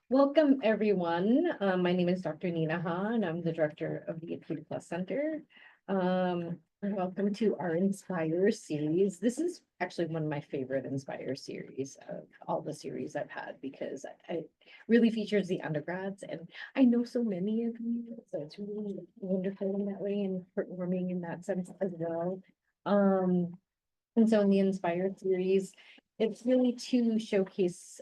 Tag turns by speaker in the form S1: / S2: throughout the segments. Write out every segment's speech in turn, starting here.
S1: Welcome, everyone. My name is Dr. Nina Ha, and I'm the director of the APIDA Plus Center. Welcome to our Inspire series. This is actually one of my favorite Inspire series of all the series I've had because it really features the undergrads, and I know so many of you, so it's really wonderful in that way and heartwarming in that sense as well. And so in the Inspire series, it's really to showcase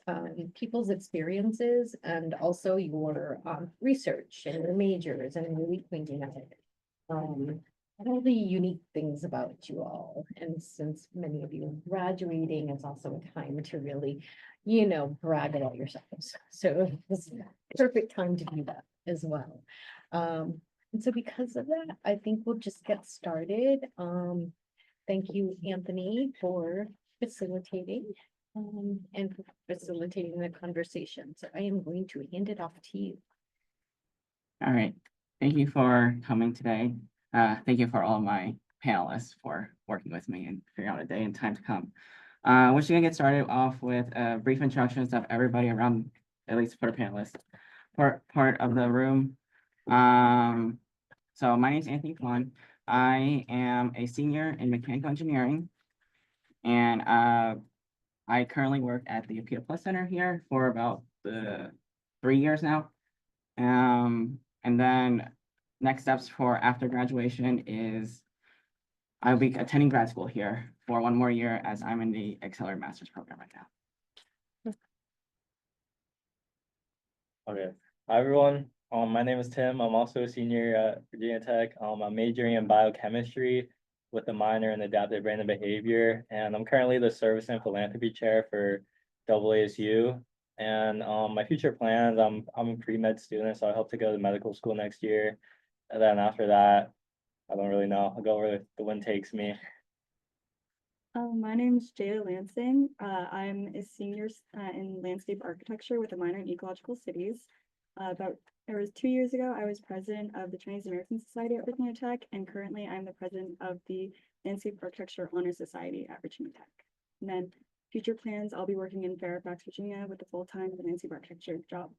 S1: people's experiences and also your research and your majors and really pointing out all the unique things about you all. And since many of you are graduating, it's also a time to really, brag about yourselves. So this is a perfect time to do that as well. And so because of that, I think we'll just get started. Thank you, Anthony, for facilitating and for facilitating the conversation. So I am going to hand it off to you.
S2: All right. Thank you for coming today. Thank you for all my panelists for working with me and figuring out a day and time to come. We're just going to get started off with brief introductions of everybody around, at least for the panelists, part of the room. So my name is Anthony Kwan. I am a senior in mechanical engineering, and I currently work at the APIDA Plus Center here for about 3 years now. And then next steps for after graduation is I'll be attending grad school here for 1 more year as I'm in the accelerated master's program right now.
S3: Okay. Hi, everyone. My name is Tim. I'm also a senior at Virginia Tech. I'm majoring in biochemistry with a minor in adaptive brain and behavior. And I'm currently the service and philanthropy chair for AASU. And my future plans, I'm a pre-med student, so I hope to go to medical school next year. And then after that, I don't really know. I'll go where the wind takes me.
S4: My name is Jada Lansing. I'm a senior in landscape architecture with a minor in ecological cities. It was 2 years ago, I was president of the Chinese American Society at Virginia Tech, and currently I'm the president of the Landscape Architecture Honor Society at Virginia Tech. And then future plans, I'll be working in Fairfax, Virginia with a full-time landscape architecture job.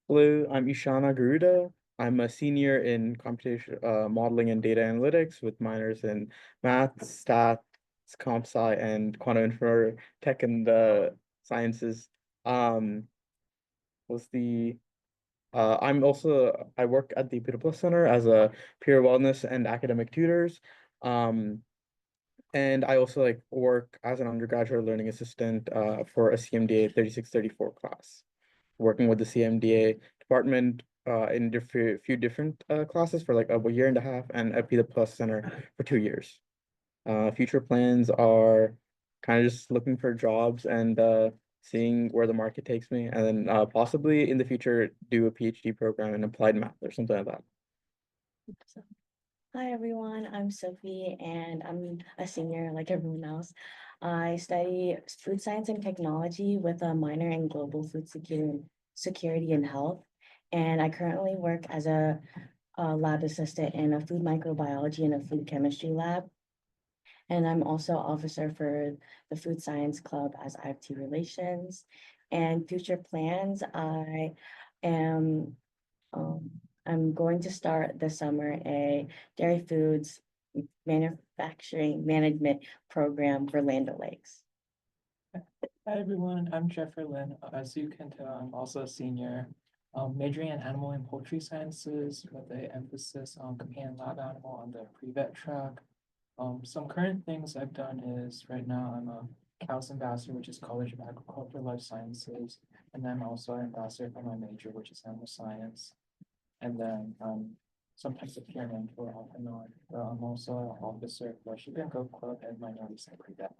S5: Hello, I'm Ishana Garuda. I'm a senior in computation modeling and data analytics with minors in math, stats, comp sci, and quantum info tech and sciences. I work at the APIDA Plus Center as a peer wellness and academic tutors. And I also work as an undergraduate learning assistant for a CMDA 3634 class, working with the CMDA department in a few different classes for like a year and a half, and at APIDA Plus Center for 2 years. Future plans are kind of just looking for jobs and seeing where the market takes me, and then possibly in the future do a PhD program in applied math or something like that.
S6: Hi everyone, I'm Sophie and I'm a senior like everyone else. I study food science and technology with a minor in global food security and health. And I currently work as a lab assistant in a food microbiology and a food chemistry lab. And I'm also officer for the food science club as IFT relations. And future plans, I'm going to start this summer a dairy foods manufacturing management program for Land O'Lakes.
S7: Hi everyone, I'm Jeffrey Lin. As you can tell, I'm also a senior, majoring in animal and poultry sciences with an emphasis on companion lab animal on the pre-vet track. Some current things I've done is right now I'm a CAUS ambassador, which is College of Agricultural Life Sciences, and then I'm also an ambassador for my major, which is animal science. And then sometimes a peer mentor off and on. I'm also an officer for Sugar and Goat Club and Minorities and Pre-Vet.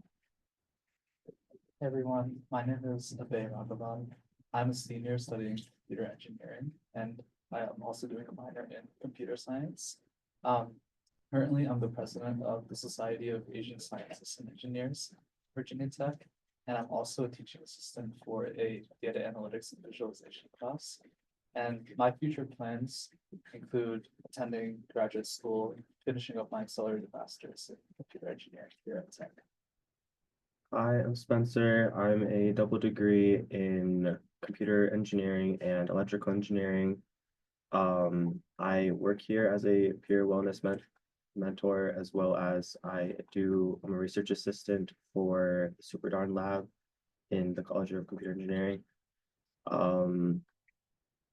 S8: Hey everyone, my name is Abhay Raghavan. I'm a senior studying computer engineering, and I am also doing a minor in computer science. Currently, I'm the president of the Society of Asian Scientists and Engineers, Virginia Tech, and I'm also a teaching assistant for a data analytics and visualization class. And my future plans include attending graduate school, finishing up my accelerated master's in computer engineering here at Tech.
S9: I am Spencer. I'm a double degree in computer engineering and electrical engineering. I work here as a peer wellness mentor, as well as I'm a research assistant for the Super Darn Lab in the College of Computer Engineering. Um,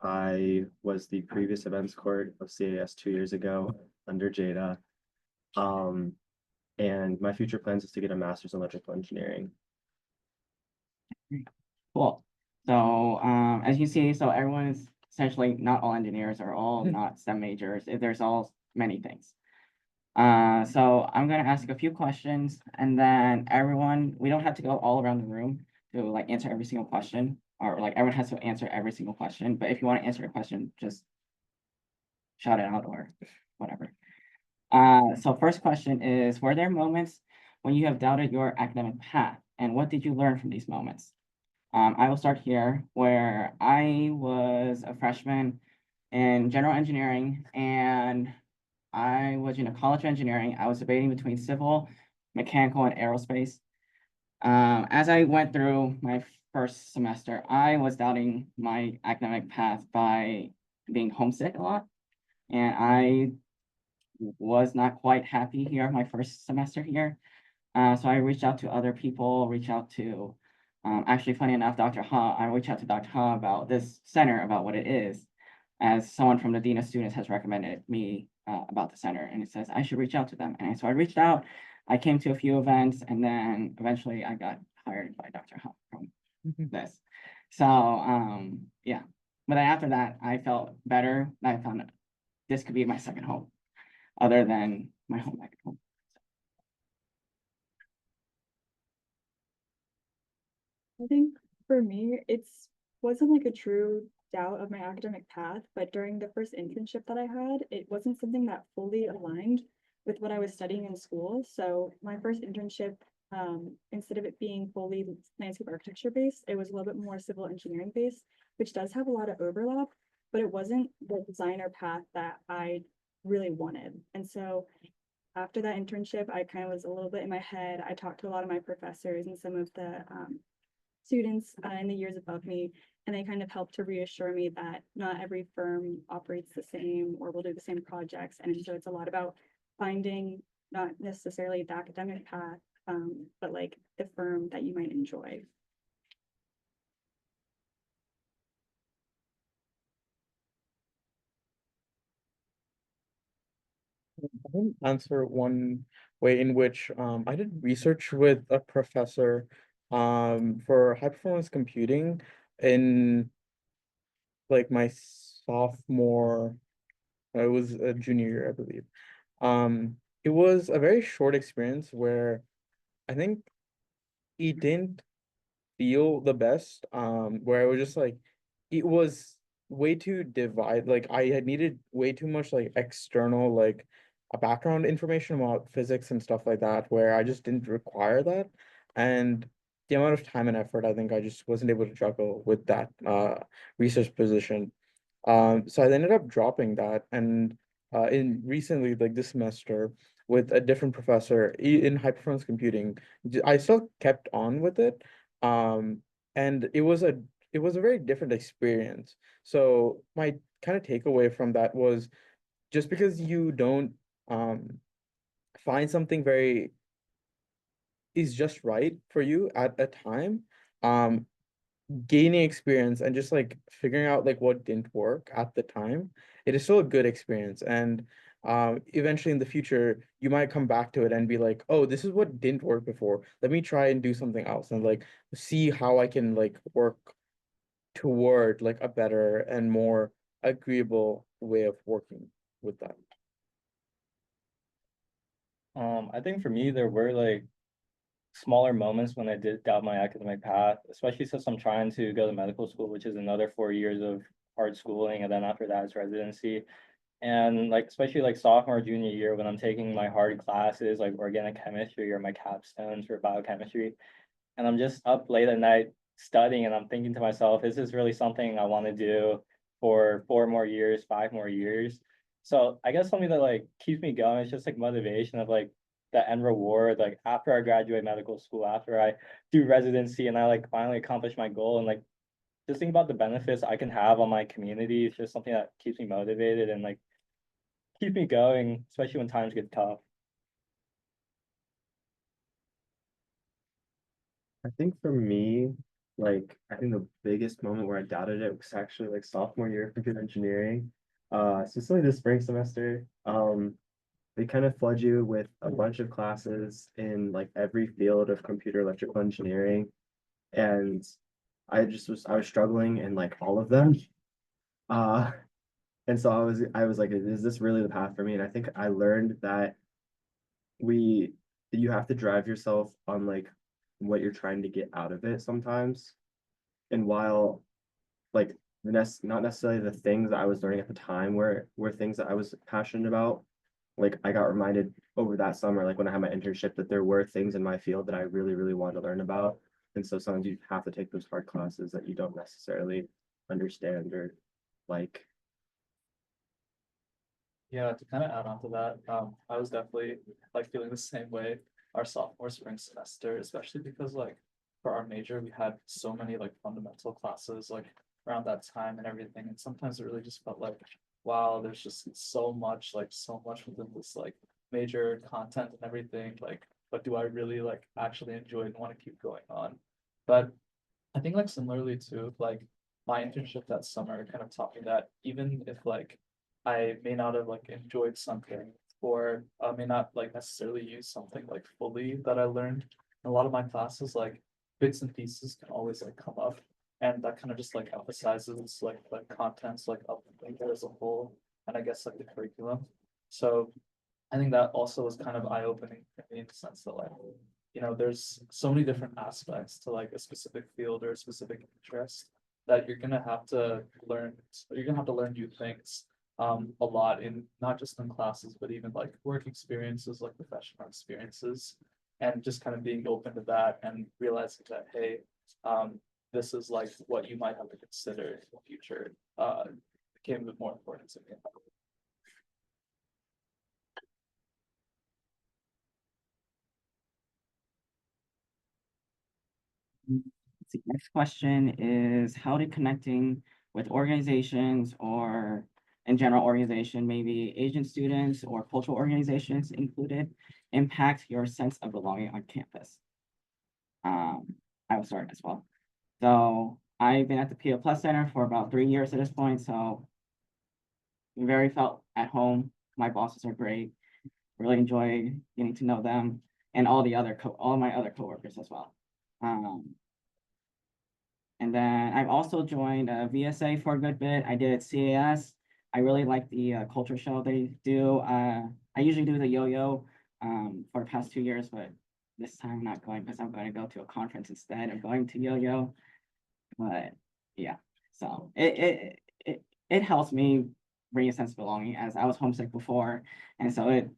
S9: I was the previous events court of CAS 2 years ago under Jada. And my future plans is to get a master's in electrical engineering.
S2: Cool. So, as you see, so everyone is essentially not all engineers are all not STEM majors. There's all many things. So I'm gonna ask a few questions and then everyone, we don't have to go all around the room to like answer every single question, or like everyone has to answer every single question. But if you want to answer a question, just shout it out or whatever. So first question is, were there moments when you have doubted your academic path, and what did you learn from these moments? I will start here, where I was a freshman in general engineering, and I was in a college of engineering. I was debating between civil, mechanical, and aerospace. As I went through my first semester, I was doubting my academic path by being homesick a lot, and I was not quite happy here my first semester here. So I reached out to other people, reached out to, actually funny enough, Dr. Ha, I reached out to Dr. Ha about this center, about what it is, as someone from the Dean of Students has recommended me about the center, and it says I should reach out to them. And so I reached out, I came to a few events, and then eventually I got hired by Dr. Ha from this. So yeah, but then after that, I felt better. I found that this could be my second home, other than my home back at home.
S4: I think for me, it's wasn't like a true doubt of my academic path, but during the first internship that I had, it wasn't something that fully aligned with what I was studying in school. So my first internship, instead of it being fully landscape architecture based, it was a little bit more civil engineering based, which does have a lot of overlap, but it wasn't the designer path that I really wanted. And so after that internship, I kind of was a little bit in my head. I talked to a lot of my professors and some of the students in the years above me, and they kind of helped to reassure me that not every firm operates the same or will do the same projects. And so it's a lot about finding not necessarily the academic path, but like the firm that you might enjoy.
S5: I can answer one way in which I did research with a professor for high performance computing in like my sophomore, it was a junior year, I believe. It was a very short experience where I think it didn't feel the best, where I was just like, it was way too like I had needed way too much like external like a background information about physics and stuff like that, where I just didn't require that. And the amount of time and effort, I think I just wasn't able to juggle with that research position. So I ended up dropping that, and in recently, like this semester, with a different professor in high performance computing, I still kept on with it. Um, and it was a very different experience. So my kind of takeaway from that was, just because you don't find something very is just right for you at a time, um gaining experience and just like figuring out like what didn't work at the time, it is still a good experience. And eventually in the future you might come back to it and be like, oh, this is what didn't work before, let me try and do something else, and like see how I can like work toward like a better and more agreeable way of working with that.
S3: I think for me, there were like smaller moments when I did doubt my academic path, especially since I'm trying to go to medical school, which is another 4 years of hard schooling, and then after that is residency. And like especially like sophomore, junior year when I'm taking my hard classes like organic chemistry or my capstones for biochemistry, and I'm just up late at night studying, and I'm thinking to myself, is this really something I want to do for 4 more years, 5 more years? So I guess something that like keeps me going is just like motivation of like, the end reward, like after I graduate medical school, after I do residency and I like finally accomplish my goal, and like just think about the benefits I can have on my community. It's just something that keeps me motivated and like keeps me going, especially when times get tough.
S9: I think for me, like, I think the biggest moment where I doubted it was actually like sophomore year of computer engineering. Specifically the spring semester. They kind of flood you with a bunch of classes in like every field of computer electrical engineering. And I was struggling in like all of them. Uh, and so I was like, is this really the path for me? And I think I learned that we you have to drive yourself on like what you're trying to get out of it sometimes. And while like not necessarily the things that I was learning at the time were things that I was passionate about, like I got reminded over that summer, like when I had my internship, that there were things in my field that I really, really wanted to learn about. And so sometimes you have to take those hard classes that you don't necessarily understand or like.
S8: Yeah, to kind of add on to that, I was definitely like feeling the same way our sophomore spring semester, especially because like for our major, we had so many like fundamental classes like around that time and everything. And sometimes it really just felt like, wow, there's just so much within this like major content and everything. Like, but do I really like actually enjoy and want to keep going on? But I think like similarly too, like my internship that summer kind of taught me that even if like I may not have like enjoyed something or may not like necessarily use something like fully that I learned in a lot of my classes, like bits and pieces can always like come up. And that kind of just like emphasizes like the contents like of the thing as a whole, and I guess like the curriculum. So I think that also was kind of eye-opening for me in the sense that like, you know, there's so many different aspects to like a specific field or a specific interest that you're gonna have to learn new things a lot in not just in classes, but even like work experiences, like professional experiences, and just kind of being open to that and realizing that, hey, this is like what you might have to consider in the future, became a bit more important to me.
S2: Let's see, next question is how did connecting with organizations or in general organization, maybe Asian students or cultural organizations included, impact your sense of belonging on campus? I will start as well. So I've been at the PO Plus Center for about 3 years at this point, so very felt at home. My bosses are great. Really enjoy getting to know them and all my other coworkers as well. And then I've also joined VSA for a good bit. I did CAS. I really like the culture show they do. I usually do the yo-yo for the past 2 years, but this time I'm not going because I'm going to go to a conference instead of going to yo-yo. But yeah, so it helps me bring a sense of belonging as I was homesick before, and so it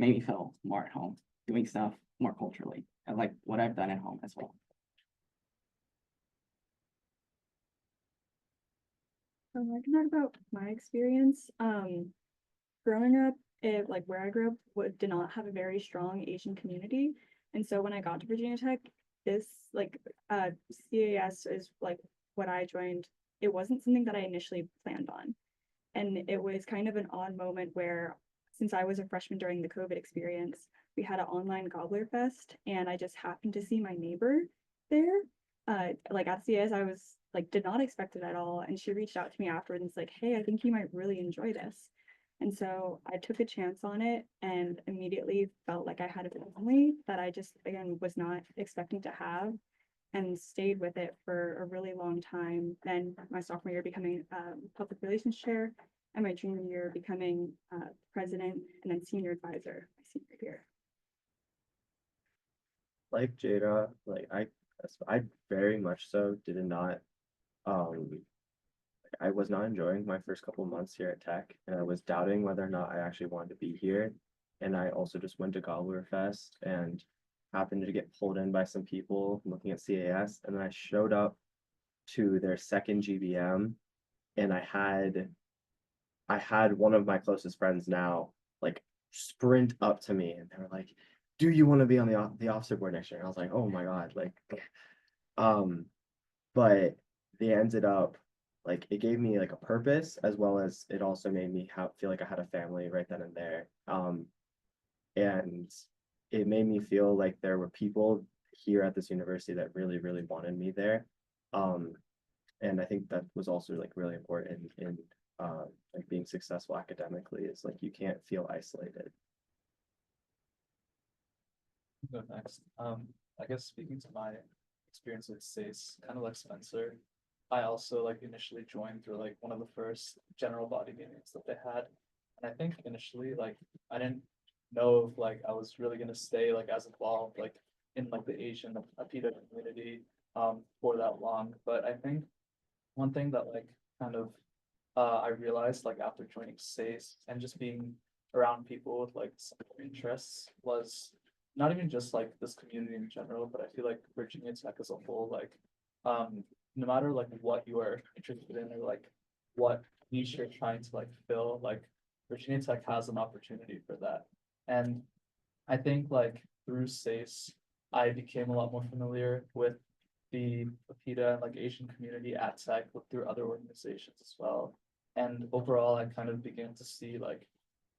S2: made me feel more at home doing stuff more culturally. I like what I've done at home as well.
S4: I can talk about my experience. Growing up, like where I grew up, did not have a very strong Asian community, and so when I got to Virginia Tech, this like CAS is like what I joined. It wasn't something that I initially planned on, and it was kind of an odd moment where, since I was a freshman during the COVID experience, we had an online Gobbler Fest, and I just happened to see my neighbor there. Like at CAS, I was like did not expect it at all, and she reached out to me afterwards and was like, "Hey, I think you might really enjoy this." And so I took a chance on it and immediately felt like I had a family that I just, again, was not expecting to have, and stayed with it for a really long time. Then my sophomore year becoming public relations chair, and my junior year becoming president, and then senior advisor my senior year.
S9: Like Jada, like I very much so did not um I was not enjoying my first couple months here at Tech, and I was doubting whether or not I actually wanted to be here. And I also just went to Gobbler Fest and happened to get pulled in by some people looking at CAS, and then I showed up to their second GBM, and I had one of my closest friends now like sprint up to me, and they were like, do you want to be on the officer board next year? And I was like, oh my God, like, but they ended up, like, it gave me like a purpose, as well as it also made me feel like I had a family right then and there. And it made me feel like there were people here at this university that really, really wanted me there. And I think that was also like really important in like being successful academically, is like you can't feel isolated.
S8: Go next. I guess speaking to my experience with SACE, kind of like Spencer, I also like initially joined through like one of the first general body meetings that they had. And I think initially like I didn't know if like I was really gonna stay like as involved like in like the Asian APIDA community for that long. But I think one thing that like kind of I realized like after joining SACE and just being around people with like similar interests was not even just like this community in general, but I feel like Virginia Tech as a whole, like no matter like what you are interested in or like what niche you're trying to like fill, like Virginia Tech has an opportunity for that. And I think like through SACE, I became a lot more familiar with the APIDA and like Asian community at Tech through other organizations as well. And overall, I kind of began to see like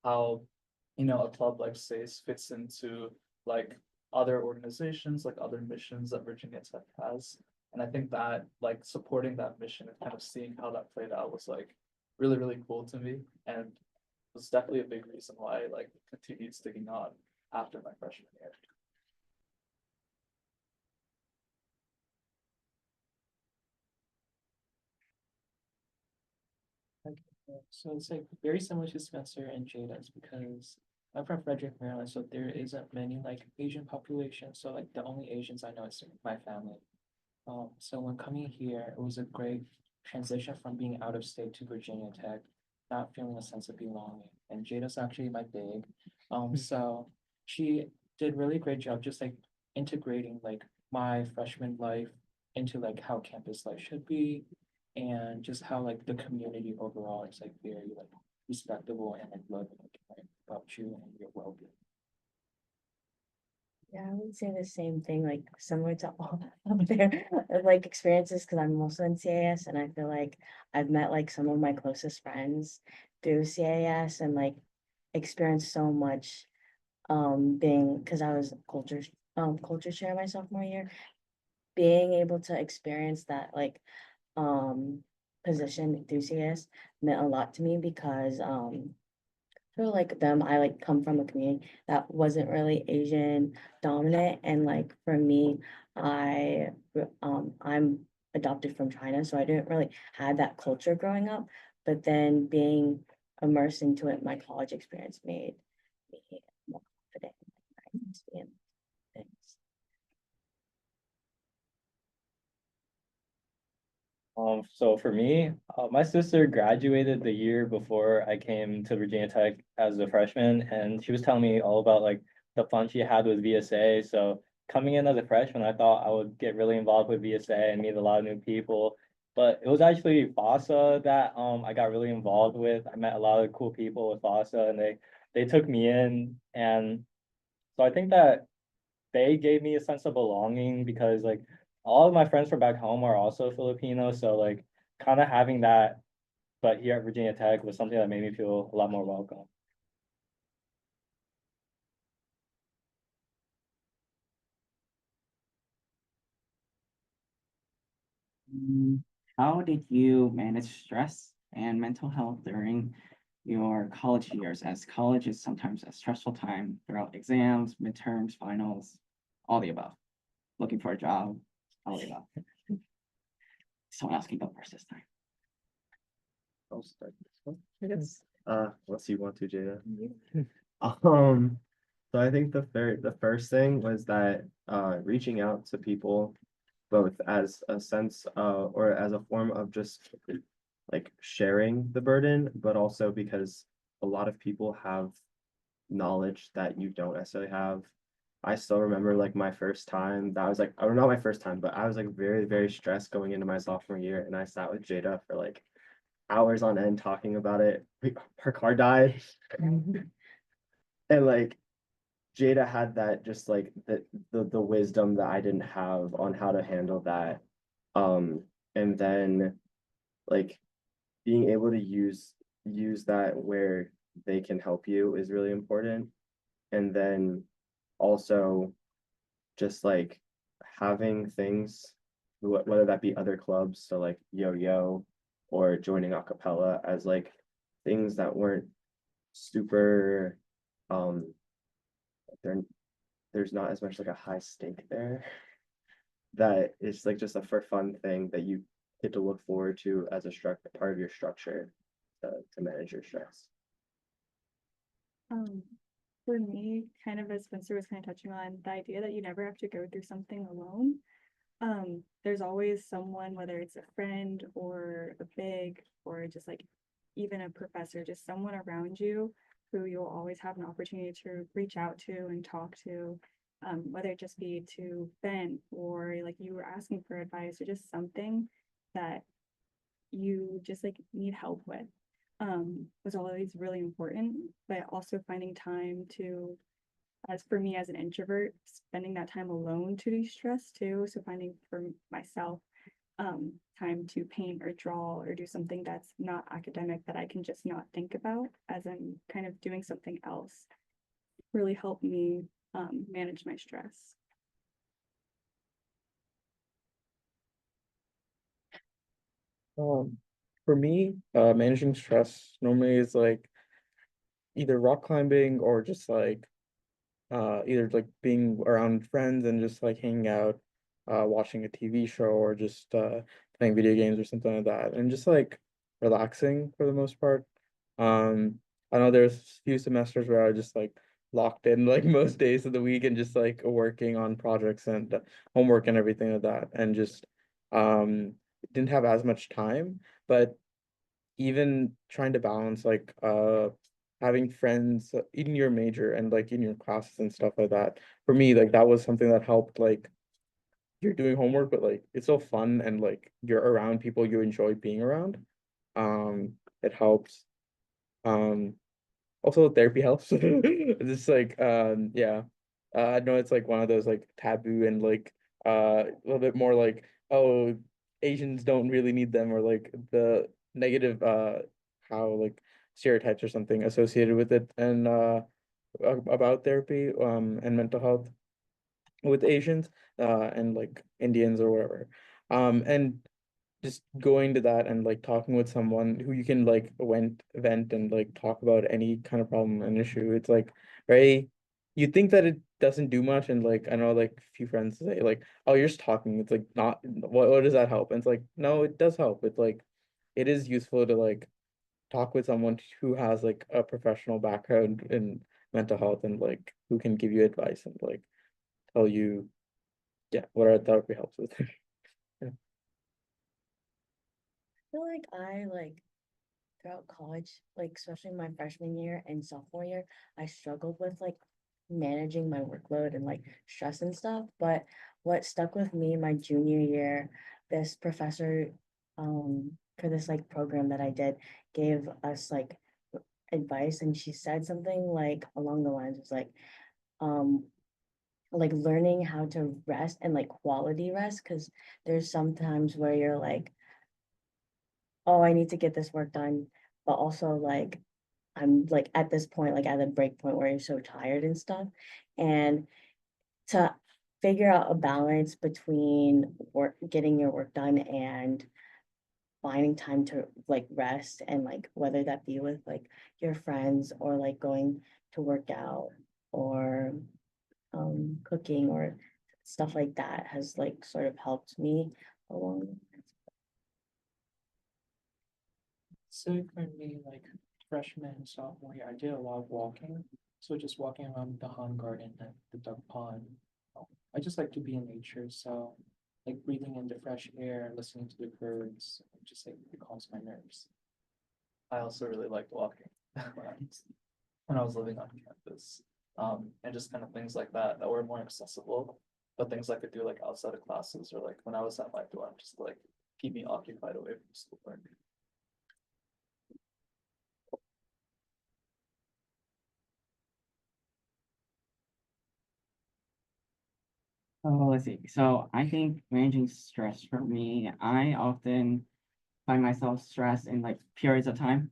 S8: how, you know, a club like SACE fits into like other organizations, like other missions that Virginia Tech has. And I think that like supporting that mission and kind of seeing how that played out was like really, really cool to me. And was definitely a big reason why I like continued sticking on after my freshman year.
S7: So it's like very similar to Spencer and Jada's because I'm from Frederick, Maryland, so there isn't many like Asian population. So like the only Asians I know is my family. So when coming here, it was a great transition from being out of state to Virginia Tech, not feeling a sense of belonging. And Jada's actually my big. So she did really great job just like integrating like my freshman life into like how campus life should be and just how like the community overall is like very like respectable and like loving like, about you and your well-being.
S6: Yeah, I would say the same thing, like similar to all of their like experiences, because I'm also in CAS and I feel like I've met like some of my closest friends through CAS and like experienced so much being because I was culture chair my sophomore year, being able to experience that like position through CAS meant a lot to me because for like them, I like come from a community that wasn't really Asian dominant. And like for me, I'm adopted from China, so I didn't really have that culture growing up. But then being immersed into it, my college experience made me more confident in my identity and things.
S3: So for me, my sister graduated the year before I came to Virginia Tech as a freshman, and she was telling me all about like the fun she had with VSA. So coming in as a freshman, I thought I would get really involved with VSA and meet a lot of new people. But it was actually FASA that I got really involved with. I met a lot of cool people with FASA, and they took me in, and so I think that they gave me a sense of belonging because like all of my friends from back home are also Filipino. So like kind of having that, but here at Virginia Tech was something that made me feel a lot more welcome.
S2: How did you manage stress and mental health during your college years, as college is sometimes a stressful time throughout exams, midterms, finals, all the above? Looking for a job, all the above. Someone else can go first this time.
S9: I'll start this one.
S1: Yes.
S9: Unless you want to, Jada. Um, so I think the first thing was that reaching out to people both as a sense or as a form of just like sharing the burden, but also because a lot of people have knowledge that you don't necessarily have. I still remember like my first time that was like, or not my first time, but I was like very, very stressed going into my sophomore year, and I sat with Jada for like hours on end talking about it. Her car died. And like Jada had that just like the wisdom that I didn't have on how to handle that. And then like being able to use that where they can help you is really important. And then also just like having things, whether that be other clubs, so like yo-yo or joining a cappella, as like things that weren't super um there there's not as much like a high stake there, that it's like just a for fun thing that you get to look forward to as a part of your structure to manage your stress.
S4: Um, for me, kind of as Spencer was kind of touching on, the idea that you never have to go through something alone. There's always someone, whether it's a friend or a big or just like even a professor, just someone around you who you'll always have an opportunity to reach out to and talk to, whether it just be to vent or like you were asking for advice or just something that you just like need help with, was always really important, but also finding time to, as for me as an introvert, spending that time alone to de-stress too. So finding for myself time to paint or draw or do something that's not academic that I can just not think about as I'm kind of doing something else really helped me manage my stress.
S5: For me, managing stress normally is like either rock climbing or just like either like being around friends and just like hanging out, watching a TV show or just playing video games or something like that, and just like relaxing for the most part. I know there's a few semesters where I just like locked in like most days of the week and just like working on projects and homework and everything like that, and just didn't have as much time. But even trying to balance like having friends in your major and like in your classes and stuff like that, for me like that was something that helped. Like you're doing homework but like it's so fun and like you're around people you enjoy being around. um it helps. um Also therapy helps. It's just like yeah, I know it's like one of those like taboo and like a little bit more like, oh, Asians don't really need them, or like the negative how like stereotypes or something associated with it, and about therapy and mental health with Asians and like Indians or whatever. And just going to that and like talking with someone who you can like vent and like talk about any kind of problem and issue. It's like very, you think that it doesn't do much, and like I know like a few friends say like, oh, you're just talking. It's like not, what does that help? And it's like, no, it does help. It's like it is useful to like talk with someone who has like a professional background in mental health and like who can give you advice and like tell you, yeah, what our therapy helps with. Yeah.
S6: Feel like I like throughout college, like especially my freshman year and sophomore year, I struggled with like managing my workload and like stress and stuff. But what stuck with me my junior year, this professor for this like program that I did gave us like advice, and she said something like along the lines was um like learning how to rest and like quality rest, because there's sometimes where you're like, oh, I need to get this work done, but also like I'm like at this point, like at a break point where you're so tired and stuff. And to figure out a balance between work, getting your work done and finding time to like rest, and like whether that be with like your friends or like going to work out or cooking or stuff like that has like sort of helped me along.
S7: So for me, like freshman and sophomore year, I did a lot of walking. So just walking around the Han Garden and the duck pond. I just like to be in nature. So like breathing in the fresh air, listening to the birds, just like it calms my nerves.
S8: I also really liked walking when I was living on campus. And just kind of things like that that were more accessible, but things I could do like outside of classes or like when I was at my dorm, just like keep me occupied away from schoolwork.
S2: Oh, let's see. So I think managing stress for me, I often find myself stressed in like periods of time.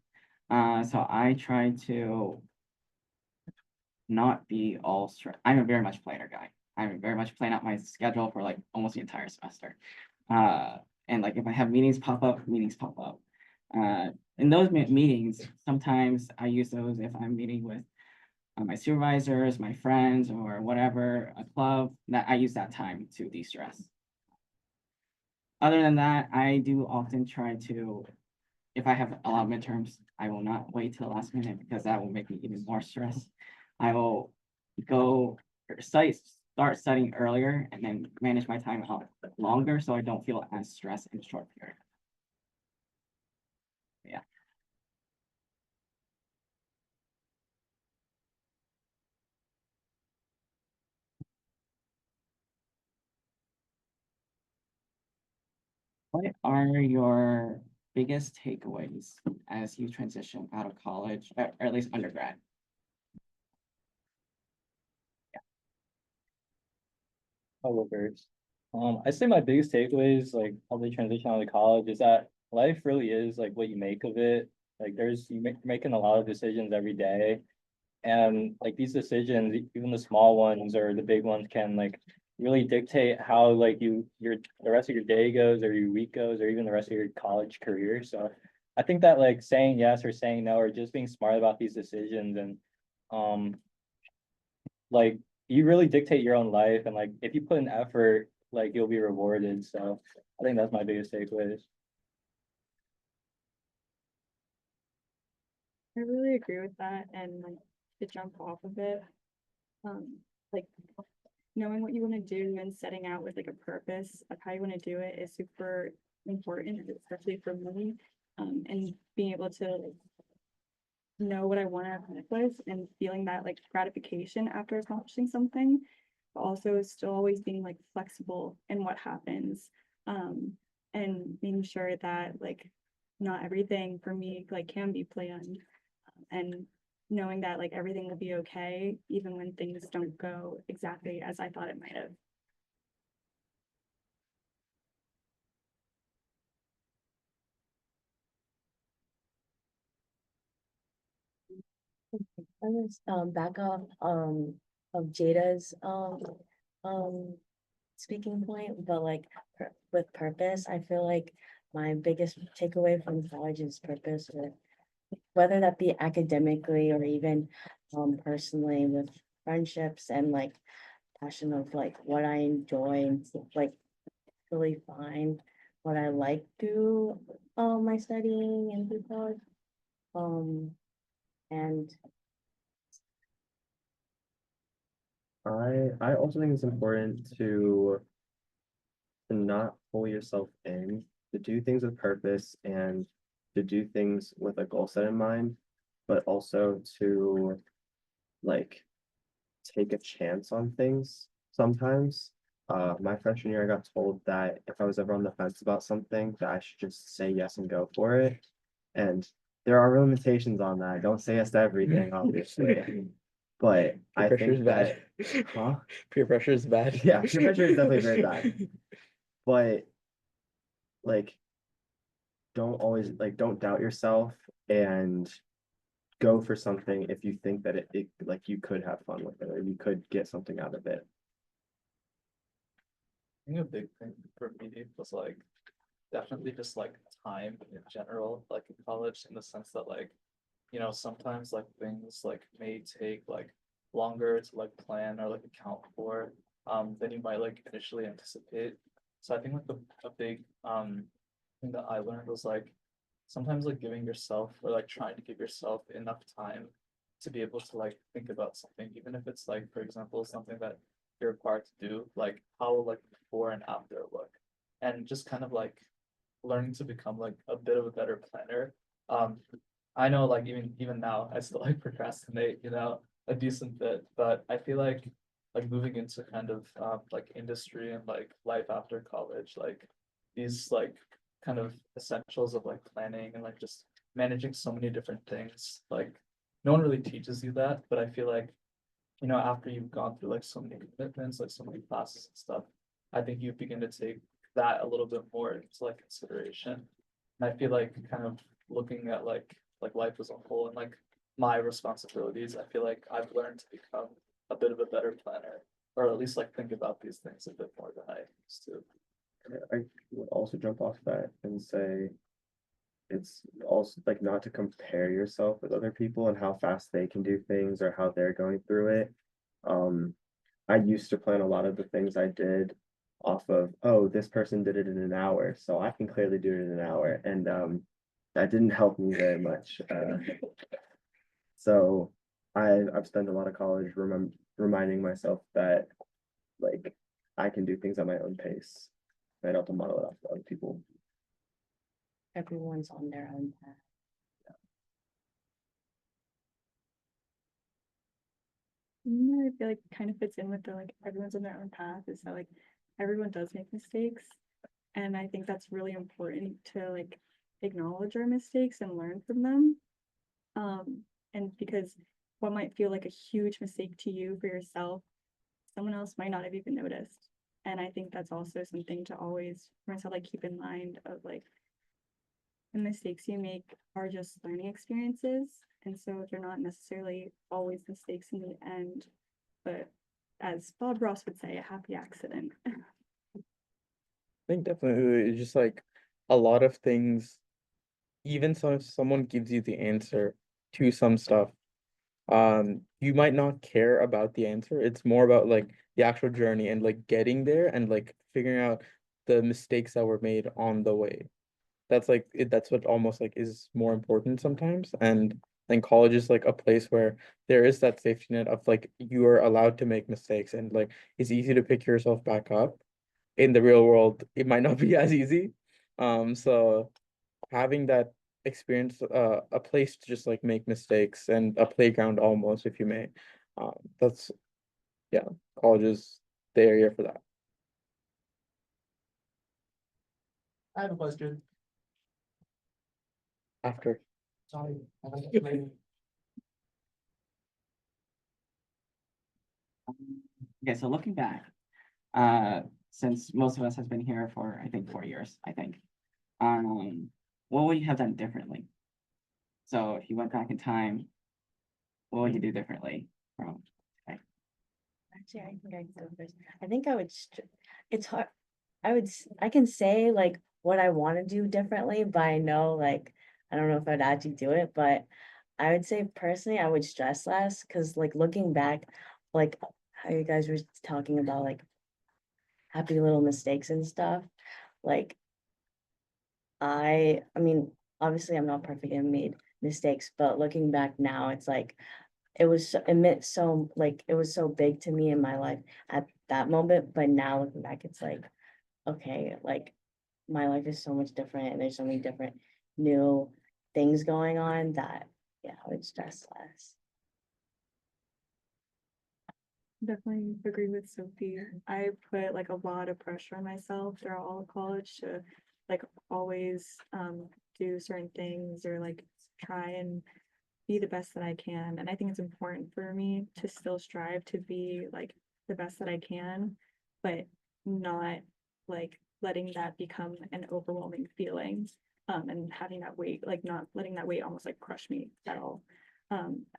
S2: So I try to not be all stressed. I'm a very much planner guy. I'm very much plan out my schedule for like almost the entire semester. Uh, and like if I have meetings pop up, meetings pop up. In those meetings, sometimes I use those if I'm meeting with my supervisors, my friends, or whatever, a club, that I use that time to de-stress. Other than that, I do often try to, if I have a lot of midterms, I will not wait till the last minute because that will make me even more stressed. I will go start studying earlier and then manage my time out longer so I don't feel as stressed in a short period. Yeah. What are your biggest takeaways as you transition out of college, or at least undergrad?
S3: I'll go first. I say my biggest takeaways, like of the transition out of college, is that life really is like what you make of it. Like you're making a lot of decisions every day, and like these decisions, even the small ones or the big ones, can like really dictate how like the rest of your day goes, or your week goes, or even the rest of your college career. So I think that like saying yes or saying no, or just being smart about these decisions, and um like you really dictate your own life, and like if you put in effort, like you'll be rewarded. So I think that's my biggest takeaways.
S4: I really agree with that, and like to jump off of it, like knowing what you want to do and setting out with like a purpose of how you want to do it is super important, especially for me. And being able to like know what I want to accomplish and feeling that like gratification after accomplishing something, but also still always being like flexible in what happens. And making sure that like not everything for me like can be planned, and knowing that like everything will be okay even when things don't go exactly as I thought it might have.
S6: I was back off of Jada's speaking point, but like with purpose, I feel like my biggest takeaway from college is purpose, with whether that be academically or even personally, with friendships and like passion of like what I enjoy, and like really find what I like through my studying and through college. Um and
S9: I also think it's important to not pull yourself in, to do things with purpose and to do things with a goal set in mind, but also to like take a chance on things sometimes. My freshman year, I got told that if I was ever on the fence about something, that I should just say yes and go for it. And there are limitations on that. Don't say yes to everything, obviously. But
S5: Peer
S9: I
S5: pressure is
S9: think
S5: bad.
S9: that, huh?
S5: Peer pressure is bad.
S9: Yeah, peer pressure is definitely very bad. But like, don't doubt yourself and go for something if you think that it like you could have fun with it or you could get something out of it.
S8: I think a big thing for me was like definitely just like time in general, like in college, in the sense that like, sometimes like things like may take like longer to like plan or like account for than you might like initially anticipate. So I think like a big thing that I learned was like sometimes like giving yourself or like trying to give yourself enough time to be able to like think about something, even if it's like, for example, something that you're required to do, like how will like before and after look, and just kind of like learning to become like a bit of a better planner. Um, I know like even now I still like procrastinate, a decent bit, but I feel like moving into kind of like industry and like life after college, like these like kind of essentials of like planning and like just managing so many different things. Like no one really teaches you that, but I feel like you know, after you've gone through like so many commitments, like so many classes and stuff, I think you begin to take that a little bit more into like consideration. And I feel like kind of looking at like life as a whole and like my responsibilities, I feel like I've learned to become a bit of a better planner, or at least like think about these things a bit more than I used to.
S9: I would also jump off that and say it's also like not to compare yourself with other people and how fast they can do things or how they're going through it. I used to plan a lot of the things I did off of, oh, this person did it in an hour, so I can clearly do it in an hour. And that didn't help me very much. So I've spent a lot of college reminding myself that like I can do things at my own pace. I don't have to model it off of other people.
S6: Everyone's on their own path.
S4: I feel like kind of fits in with the like everyone's on their own path is that like everyone does make mistakes. And I think that's really important to like acknowledge our mistakes and learn from them. And because what might feel like a huge mistake to you for yourself, someone else might not have even noticed. And I think that's also something to always for myself like keep in mind of like the mistakes you make are just learning experiences. And so they're not necessarily always mistakes in the end, but as Bob Ross would say, a happy accident.
S5: I think definitely it's just like a lot of things, even so if someone gives you the answer to some stuff, you might not care about the answer. It's more about like the actual journey and like getting there and like figuring out the mistakes that were made on the way. That's like that's what almost like is more important sometimes. And then college is like a place where there is that safety net of like you are allowed to make mistakes and like it's easy to pick yourself back up. In the real world, it might not be as easy. So having that experience, a place to just like make mistakes and a playground almost, if you may. That's yeah, college is the area for that.
S7: I have a question.
S5: After.
S7: Sorry. I don't get later.
S2: Okay, so looking back, since most of us has been here for, I think, 4 years, I think. What would you have done differently? So if you went back in time, what would you do differently from today?
S6: Actually, I think I can go first. I think I would, it's hard. I can say like what I want to do differently, but I know like, I don't know if I'd actually do it, but I would say personally, I would stress less because like looking back, like how you guys were talking about like happy little mistakes and stuff, like I mean, obviously I'm not perfect and made mistakes, but looking back now, it's like it meant so like it was so big to me in my life at that moment. But now looking back, it's like, okay, like my life is so much different and there's so many different new things going on that yeah, I would stress less.
S4: Definitely agree with Sophie. I put like a lot of pressure on myself throughout all of college to like always do certain things or like try and be the best that I can. And I think it's important for me to still strive to be like the best that I can, but not like letting that become an overwhelming feeling. And having that weight, like not letting that weight almost like crush me at all.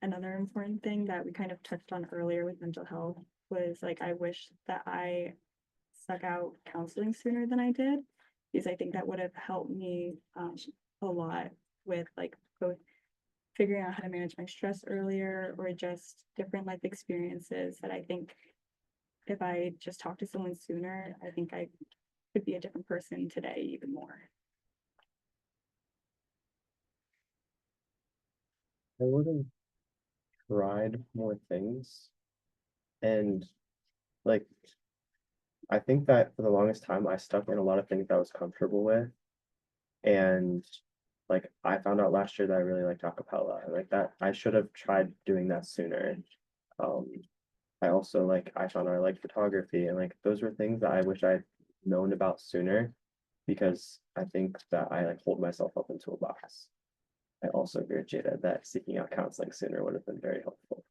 S4: Another important thing that we kind of touched on earlier with mental health was like I wish that I stuck out counseling sooner than I did, because I think that would have helped me a lot with like both figuring out how to manage my stress earlier or just different life experiences that I think if I just talked to someone sooner, I think I could be a different person today even more.
S9: I would have tried more things. And like, I think that for the longest time, I stuck in a lot of things that I was comfortable with. And like, I found out last year that I really liked acapella. And like that, I should have tried doing that sooner. Um, I also like, I found out I liked photography. And like, those were things that I wish I'd known about sooner because I think that I like hold myself up into a box. I also agree with Jada that seeking out counseling sooner would have been very helpful.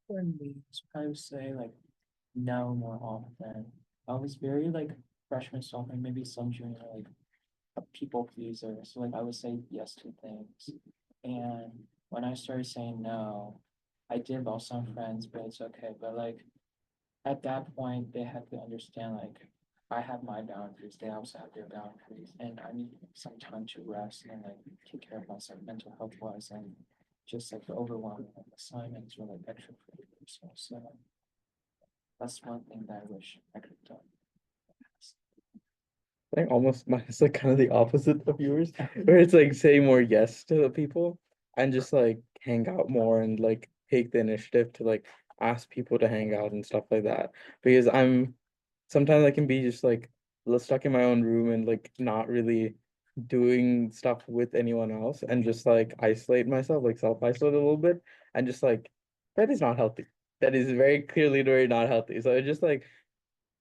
S7: for me, I would say like no more often. I was very like freshman, sophomore, maybe some junior, like a people pleaser. So like I would say yes to things. And when I started saying no, I did lose some friends, but it's okay. But like at that point, they had to understand like I have my boundaries, they also have their boundaries, and I need some time to rest and like take care of myself mental health wise and just like the overwhelming of assignments or like extracurriculars. So that's one thing that I wish I could have done.
S5: I think almost mine is like kind of the opposite of yours, where it's like say more yes to the people and just like hang out more and like take the initiative to like ask people to hang out and stuff like that. Because I'm sometimes I can be just like a little stuck in my own room and like not really doing stuff with anyone else and just like isolate myself, like self-isolate a little bit, and just like that is not healthy. That is very clearly very not healthy. So it's just like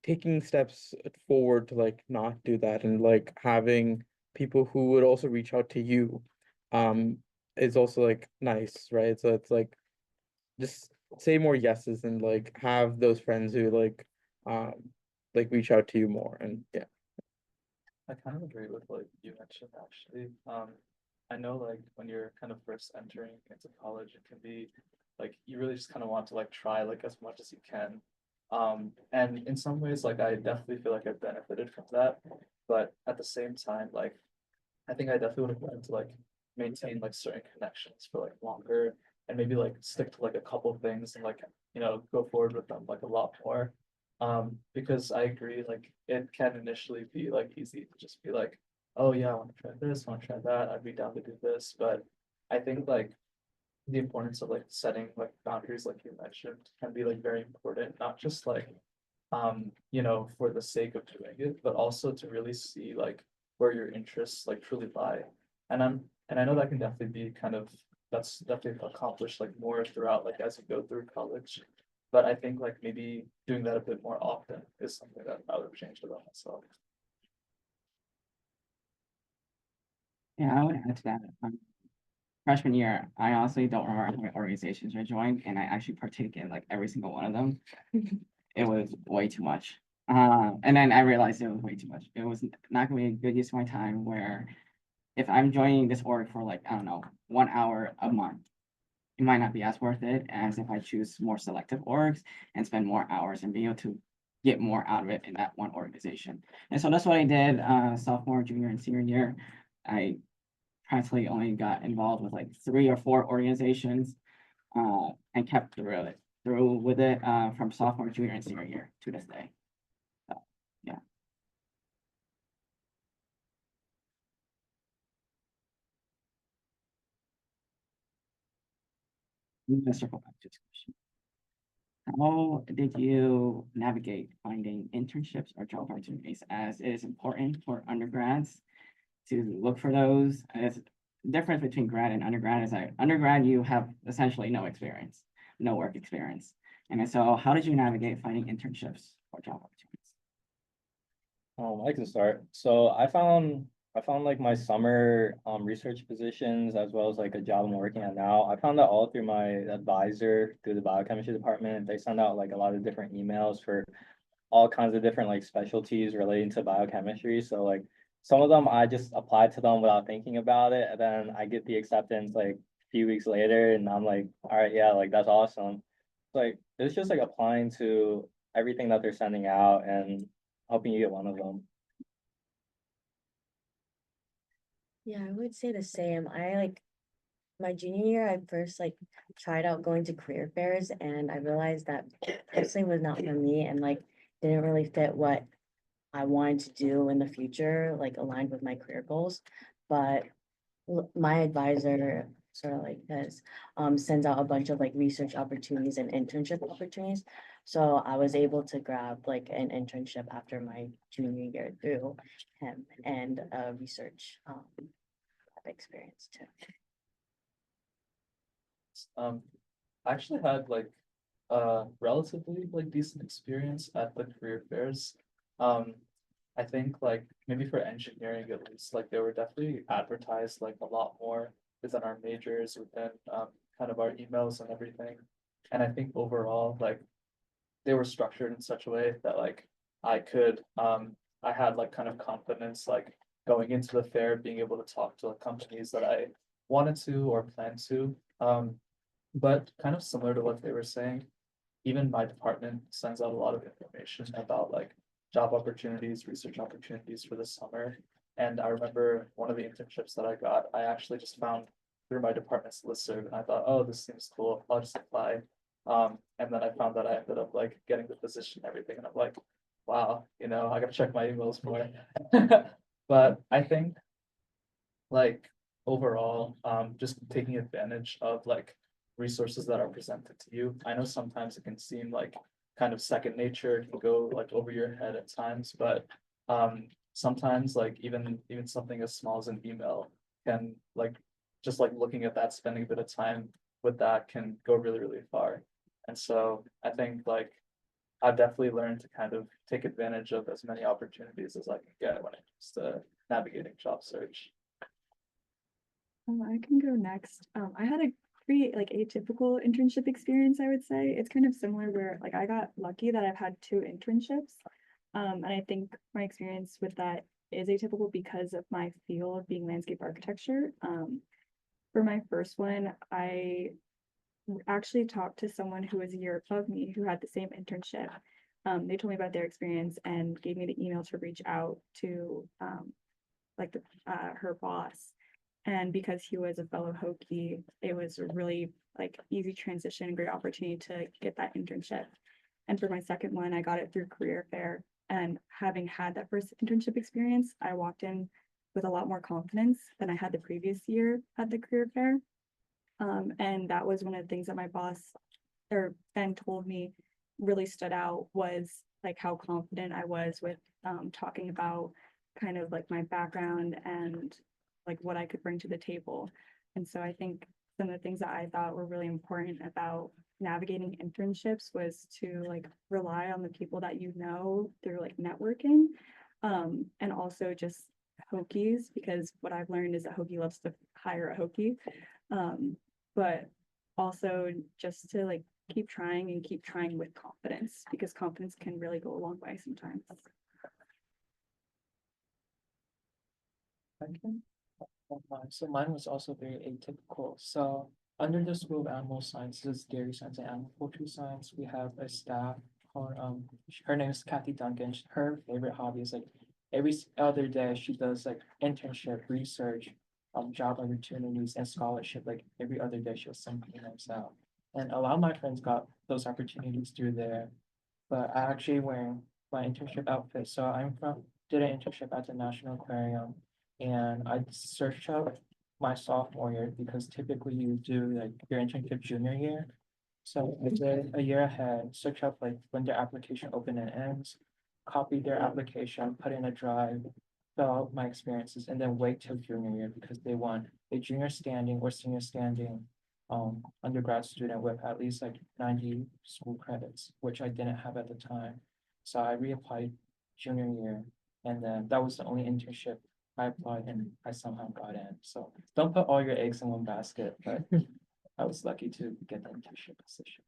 S5: taking steps forward to like not do that and like having people who would also reach out to you um is also like nice, right? So it's just say more yeses and like have those friends who um reach out to you more. And yeah.
S8: I kind of agree with what you mentioned actually. I know like when you're kind of first entering into college, it can be like you really just kind of want to like try like as much as you can. And in some ways, like I definitely feel like I benefited from that. But at the same time, like I think I definitely would have wanted to like maintain like certain connections for like longer and maybe like stick to like a couple of things and like, go forward with them like a lot more. Because I agree, like it can initially be like easy to just be like, oh yeah, I want to try this, I want to try that, I'd be down to do this. But I think like the importance of like setting like boundaries, like you mentioned, can be like very important, not just like for the sake of doing it, but also to really see like where your interests like truly lie. And I know that can definitely be kind of that's definitely accomplished like more throughout like as you go through college. But I think like maybe doing that a bit more often is something that I would have changed about myself.
S2: Yeah, I would add to that. Freshman year, I honestly don't remember how many organizations I joined, and I actually partook in like every single one of them. It was way too much. And then I realized it was way too much. It was not gonna be a good use of my time where if I'm joining this org for like, I don't know, 1 hour a month, it might not be as worth it as if I choose more selective orgs and spend more hours and be able to get more out of it in that one organization. And so that's what I did sophomore, junior, and senior year. I practically only got involved with like 3 or 4 organizations and kept through with it from sophomore, junior, and senior year to this day. So, yeah. I'm gonna circle back to this question. How did you navigate finding internships or job opportunities, as it is important for undergrads to look for those? And it's the difference between grad and undergrad is that undergrad, you have essentially no experience, no work experience. And so how did you navigate finding internships or job opportunities?
S3: I can start. So I found like my summer research positions as well as like a job I'm working at now. I found that all through my advisor through the biochemistry department. They send out like a lot of different emails for all kinds of different like specialties relating to biochemistry. So like some of them I just applied to them without thinking about it, and then I get the acceptance like a few weeks later, and I'm like, all right, yeah, like that's awesome. Like it's just like applying to everything that they're sending out and hoping you get one of them.
S6: Yeah, I would say the same. I like my junior year, I first like tried out going to career fairs and I realized that personally was not for me and like didn't really fit what I wanted to do in the future, like aligned with my career goals. But my advisor sort of like has sends out a bunch of like research opportunities and internship opportunities. So I was able to grab like an internship after my junior year through him and a research experience too.
S8: I actually had like relatively like decent experience at the career fairs. Um, I think like maybe for engineering at least, like they were definitely advertised like a lot more within our majors, within kind of our emails and everything. And I think overall, like, they were structured in such a way that like I could, I had like kind of confidence, like going into the fair, being able to talk to the companies that I wanted to or planned to. But kind of similar to what they were saying, even my department sends out a lot of information about like job opportunities, research opportunities for the summer. And I remember one of the internships that I got, I actually just found through my department's listserv, and I thought, oh, this seems cool, I'll just apply. And then I found that I ended up like getting the position and everything, and I'm like, wow, I gotta check my emails more. But I think like overall, just taking advantage of like resources that are presented to you. I know sometimes it can seem like kind of second nature, it can go like over your head at times, but sometimes like even something as small as an email can like just like looking at that, spending a bit of time with that can go really, really far. And so I think like I've definitely learned to kind of take advantage of as many opportunities as I can get when it comes to navigating job search.
S4: I can go next. I had a pretty like atypical internship experience, I would say. It's kind of similar where like I got lucky that I've had two internships. And I think my experience with that is atypical because of my field being landscape architecture. For my first one, I actually talked to someone who was a year above me who had the same internship. They told me about their experience and gave me the email to reach out to like her boss. And because he was a fellow Hokie, it was a really like easy transition, great opportunity to get that internship. And for my second one, I got it through career fair. And having had that first internship experience, I walked in with a lot more confidence than I had the previous year at the career fair. And that was one of the things that my boss or Ben told me really stood out was like how confident I was with talking about kind of like my background and like what I could bring to the table. And so I think some of the things that I thought were really important about navigating internships was to like rely on the people that you know through like networking, and also just Hokies, because what I've learned is that Hokie loves to hire a Hokie. But also just to like keep trying and keep trying with confidence, because confidence can really go a long way sometimes.
S7: So mine was also very atypical. So under the School of Animal Sciences, Dairy Science and Animal Poultry Science, we have a staff called, her name is Kathy Duncan. Her favorite hobby is like every other day she does like internship, research, job opportunities and scholarship. Like every other day she'll send emails out. And a lot of my friends got those opportunities through there. But I actually wearing my internship outfit. So did an internship at the National Aquarium, and I searched out my sophomore year because typically you do like your internship junior year. So I did a year ahead, search up like when their application open and ends, copy their application, put in a drive, fill out my experiences, and then wait till junior year because they want a junior standing or senior standing undergrad student with at least like 90 school credits, which I didn't have at the time. So I reapplied junior year, and then that was the only internship I applied and I somehow got in. So don't put all your eggs in one basket, but I was lucky to get the internship position.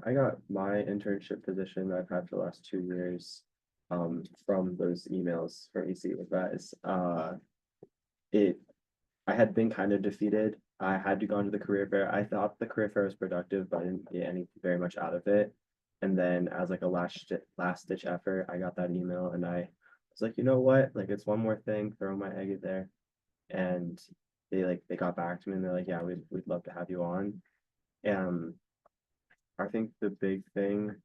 S9: I got my internship position that I've had for the last 2 years, from those emails from EC with that is, I had been kind of defeated. I had to go into the career fair. I thought the career fair was productive, but I didn't get very much out of it. And then as like a last ditch effort, I got that email and I was like, you know what? Like it's one more thing, throw my egg in there. And they got back to me and they're like, yeah, we'd love to have you on. I think the big thing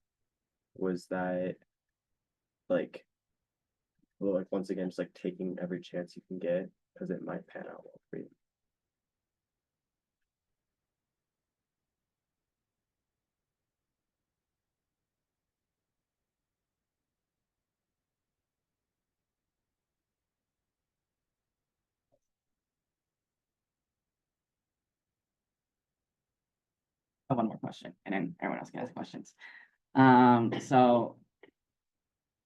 S9: was that like, well, like once again, just like taking every chance you can get because it might pan out well for you.
S2: One more question, and then everyone else can ask questions. So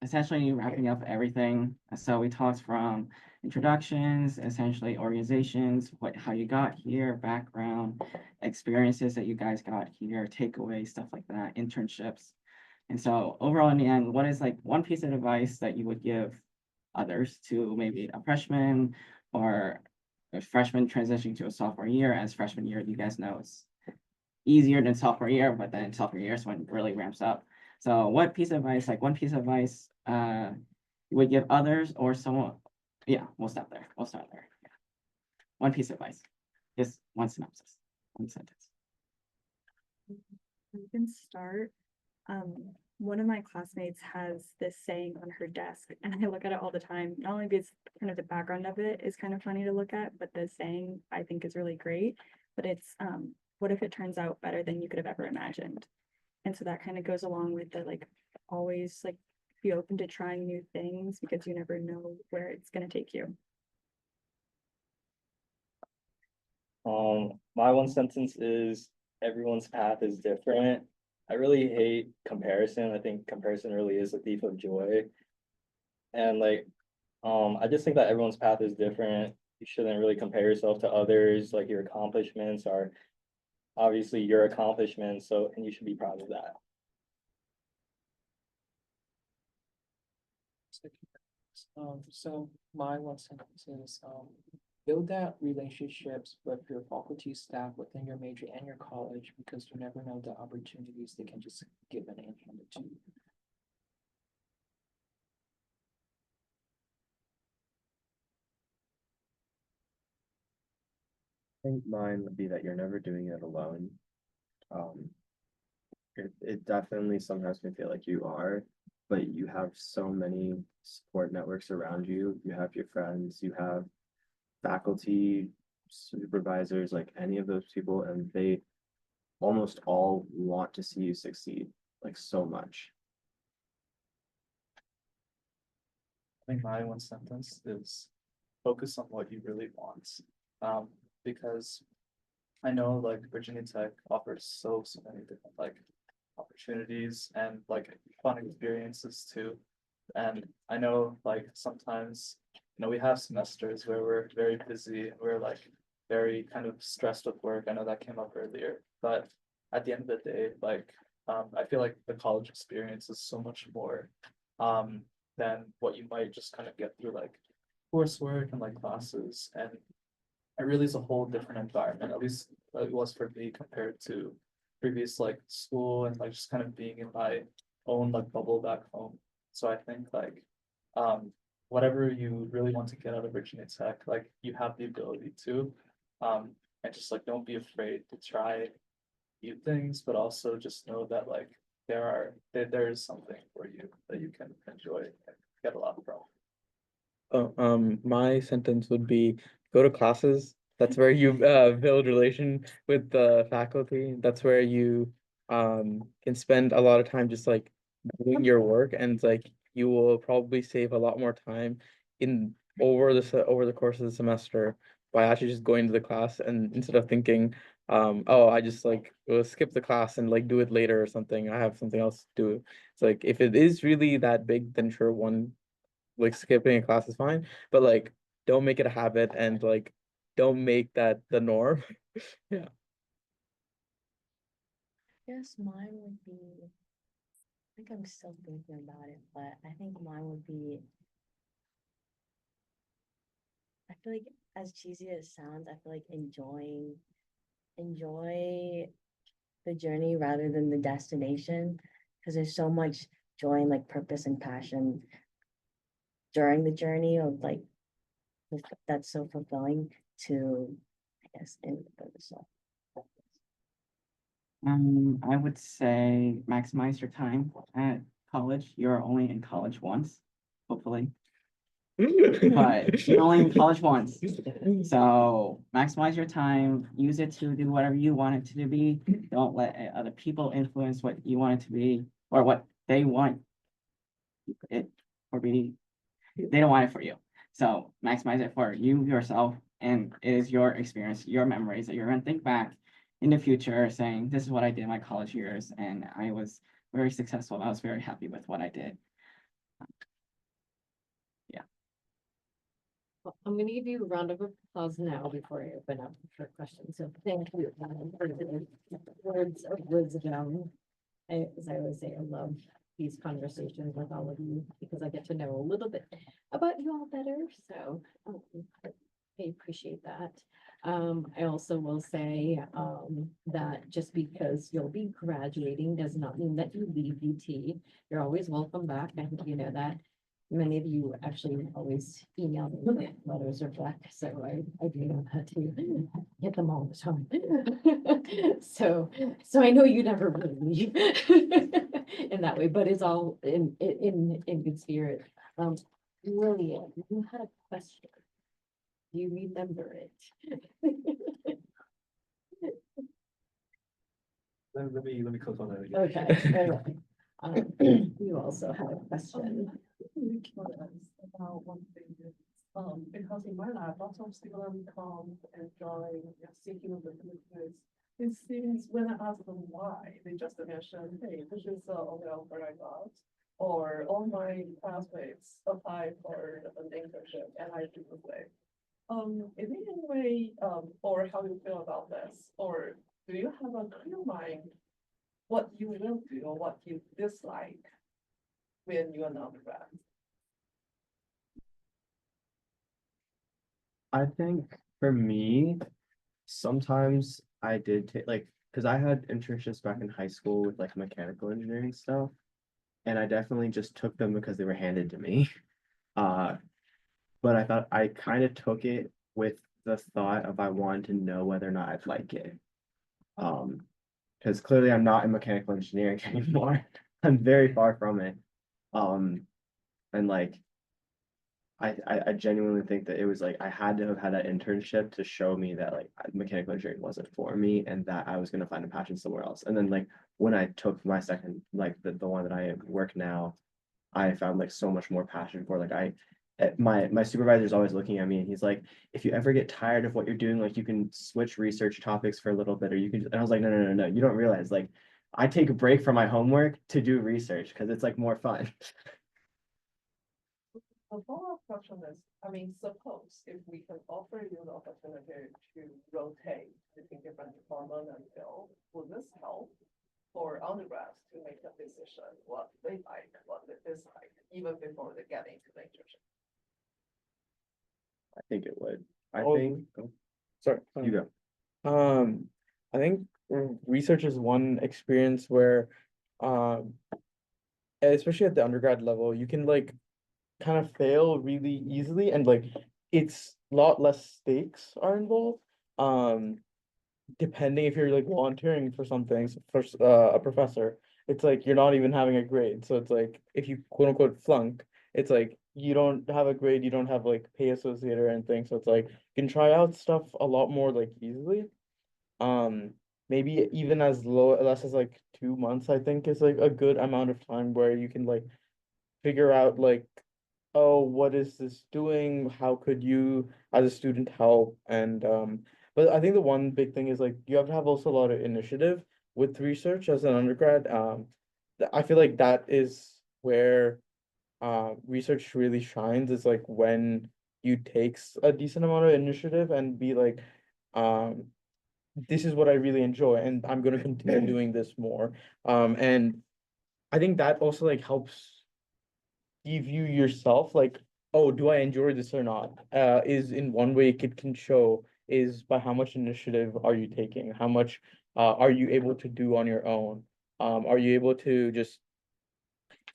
S2: essentially wrapping up everything. So we talked from introductions, essentially organizations, how you got here, background, experiences that you guys got here, takeaways, stuff like that, internships. And so overall, in the end, what is like one piece of advice that you would give others to maybe a freshman or a freshman transitioning to a sophomore year? As freshman year, you guys know it's easier than sophomore year, but then sophomore year is when it really ramps up. So what piece of advice, like one piece of advice, you would give others or someone? Yeah, we'll stop there. We'll start there. Yeah. One piece of advice, just one synopsis, one sentence.
S4: I can start. One of my classmates has this saying on her desk, and I look at it all the time. Not only because kind of the background of it is kind of funny to look at, but the saying I think is really great. But it's what if it turns out better than you could have ever imagined? And so that kind of goes along with the like always like be open to trying new things because you never know where it's gonna take you.
S3: My one sentence is everyone's path is different. I really hate comparison. I think comparison really is a thief of joy. And like, I just think that everyone's path is different. You shouldn't really compare yourself to others. Like your accomplishments are obviously your accomplishments. So, and you should be proud of that.
S7: So my one sentence is, build that relationships with your faculty, staff within your major and your college, because you never know the opportunities they can just give and hand it to you.
S9: I think mine would be that you're never doing it alone. It definitely sometimes can feel like you are, but you have so many support networks around you. You have your friends, you have faculty, supervisors, like any of those people, and they almost all want to see you succeed, like so much.
S8: I think my one sentence is focus on what you really want. Because I know like Virginia Tech offers so many different like opportunities and like fun experiences too. And I know like sometimes, we have semesters where we're very busy, we're like very kind of stressed with work. I know that came up earlier, but at the end of the day, like I feel like the college experience is so much more than what you might just kind of get through like coursework and like classes. And it really is a whole different environment, at least it was for me compared to previous like school and like just kind of being in my own like bubble back home. So I think like whatever you really want to get out of Virginia Tech, like you have the ability to. And just like don't be afraid to try new things, but also just know that like there is something for you that you can enjoy and get a lot from.
S5: My sentence would be go to classes. That's where you build relation with the faculty. That's where you can spend a lot of time just like doing your work, and like you will probably save a lot more time in over the course of the semester by actually just going to the class, and instead of thinking oh, I just like will skip the class and like do it later or something. I have something else to do. It's like if it is really that big, then sure, one like skipping a class is fine, but like don't make it a habit, and like don't make that the norm. Yeah.
S6: Yes, mine would be, I think I'm still thinking about it, but I think mine would be, I feel like as cheesy as it sounds, I feel like enjoy the journey rather than the destination, because there's so much joy and like purpose and passion during the journey of like that's so fulfilling to, I guess, in the purpose of.
S2: I would say maximize your time at college. You're only in college once, hopefully, but you're only in college once. So maximize your time, use it to do whatever you want it to be. Don't let other people influence what you want it to be or what they want it for be. They don't want it for you. So maximize it for you yourself. And it is your experience, your memories that you're going to think back in the future saying, this is what I did in my college years. And I was very successful. I was very happy with what I did. Yeah.
S1: Well, I'm gonna give you a round of applause now before I open up for questions. So thank you for the words of wisdom. As I always say, I love these conversations with all of you because I get to know a little bit about you all better. So I appreciate that. I also will say that just because you'll be graduating does not mean that you leave UT. You're always welcome back. I think you know that. Many of you actually always email me letters or back, so I do know that too. Get them all the time. So I know you never really leave in that way, but it's all in good spirit. Lillian, you had a question. Do you remember it?
S8: Let me click on that again.
S1: Okay, all right. You also had a question.
S10: Really curious about one thing is, because in my lab, lots of people come and join, seeking the business. It seems when I ask them why, they just mention, hey, this is a offer I got. Or all my classmates apply for an internship and I do the same. Is there any way, or how you feel about this? Or do you have a clear mind what you will do or what you dislike when you're an undergrad?
S9: I think for me, sometimes I did take like, because I had internships back in high school with like mechanical engineering stuff. And I definitely just took them because they were handed to me. Uh, but I thought I kind of took it with the thought of I wanted to know whether or not I'd like it. Because clearly I'm not in mechanical engineering anymore. I'm very far from it. And like I genuinely think that it was like I had to have had that internship to show me that like mechanical engineering wasn't for me and that I was gonna find a passion somewhere else. And then like when I took my second, like the one that I work now, I found like so much more passion for like my supervisor's always looking at me and he's like, if you ever get tired of what you're doing, like you can switch research topics for a little bit, or you can, and I was like, no, you don't realize like I take a break from my homework to do research because it's like more fun.
S10: A follow-up question is, I mean, suppose if we can offer you the opportunity to rotate between different departments and field, will this help for undergrads to make a decision what they like, what they dislike, even before they get into the internship?
S9: I think it would. I
S5: Oh,
S9: think
S5: Sorry.
S9: you go.
S5: I think research is one experience where, especially at the undergrad level, you can like kind of fail really easily and like it's a lot less stakes are involved. Depending if you're like volunteering for something for a professor, it's like you're not even having a grade. So it's like if you quote unquote flunk, it's like you don't have a grade, you don't have like pay associated or anything. So it's like you can try out stuff a lot more like easily. Maybe even as less as like 2 months, I think is like a good amount of time where you can like figure out like, oh, what is this doing? How could you as a student help? And but I think the one big thing is like you have to have also a lot of initiative with research as an undergrad. I feel like that is where research really shines, is like when you takes a decent amount of initiative and be like, um, this is what I really enjoy and I'm gonna continue doing this more. And I think that also like helps give you yourself like, oh, do I enjoy this or not? Is in one way it can show is by how much initiative are you taking? How much are you able to do on your own? Are you able to just,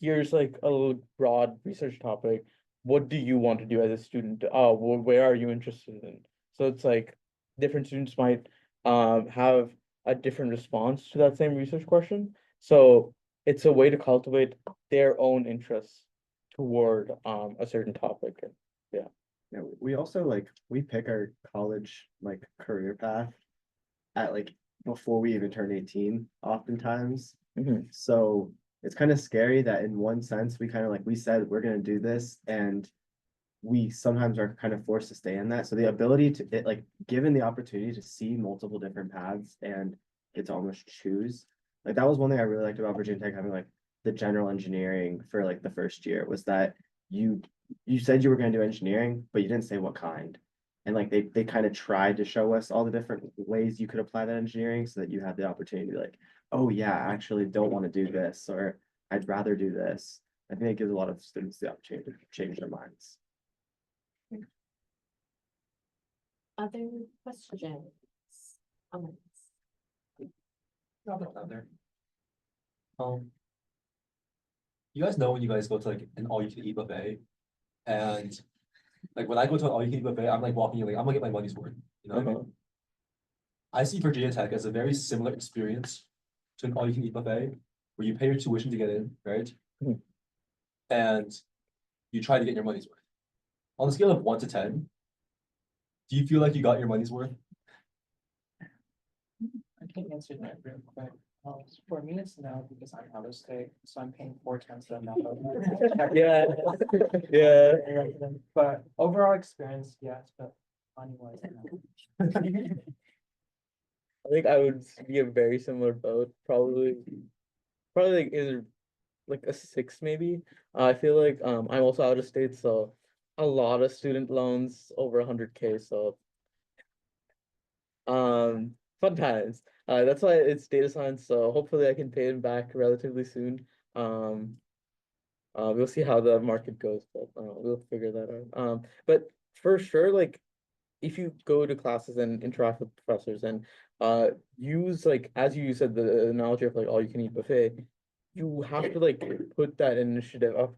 S5: here's like a little broad research topic. What do you want to do as a student? Where are you interested in? So it's like different students might have a different response to that same research question. So it's a way to cultivate their own interests toward a certain topic. And yeah.
S9: Yeah, we also like we pick our college like career path at like before we even turn 18 oftentimes.
S5: Mhm.
S9: So it's kind of scary that in one sense we kind of like we said we're gonna do this and we sometimes are kind of forced to stay in that. So the ability to like given the opportunity to see multiple different paths and get to almost choose. Like that was one thing I really liked about Virginia Tech having like the general engineering for like the first year was that you you said you were gonna do engineering, but you didn't say what kind. And like they kind of tried to show us all the different ways you could apply that engineering so that you had the opportunity to be like, oh yeah, I actually don't want to do this, or I'd rather do this. I think it gives a lot of students the opportunity to change their minds.
S1: Other questions? Comments?
S11: You guys know when you guys go to like an all-you-can-eat buffet, and like when I go to an all-you-can-eat buffet, I'm like walking in, like I'm gonna get my money's worth. You know what I mean? I see Virginia Tech as a very similar experience to an all-you-can-eat buffet, where you pay your tuition to get in, right?
S5: Mhm.
S11: And you try to get your money's worth. On a scale of 1 to 10, do you feel like you got your money's worth?
S7: I can answer that real quick. For me, it's no, because I'm out of state, so I'm paying 4 times the amount of.
S5: Yeah, yeah.
S7: But overall experience, yes, but money wise, no.
S5: I think I would be a very similar boat, probably like either like a 6 maybe. I feel like I'm also out of state, so a lot of student loans over 100K, so fun times. That's why it's data science, so hopefully I can pay it back relatively soon. We'll see how the market goes, but we'll figure that out. But for sure, like if you go to classes and interact with professors and use, like as you said, the analogy of like all you can eat buffet, you have to like put that initiative of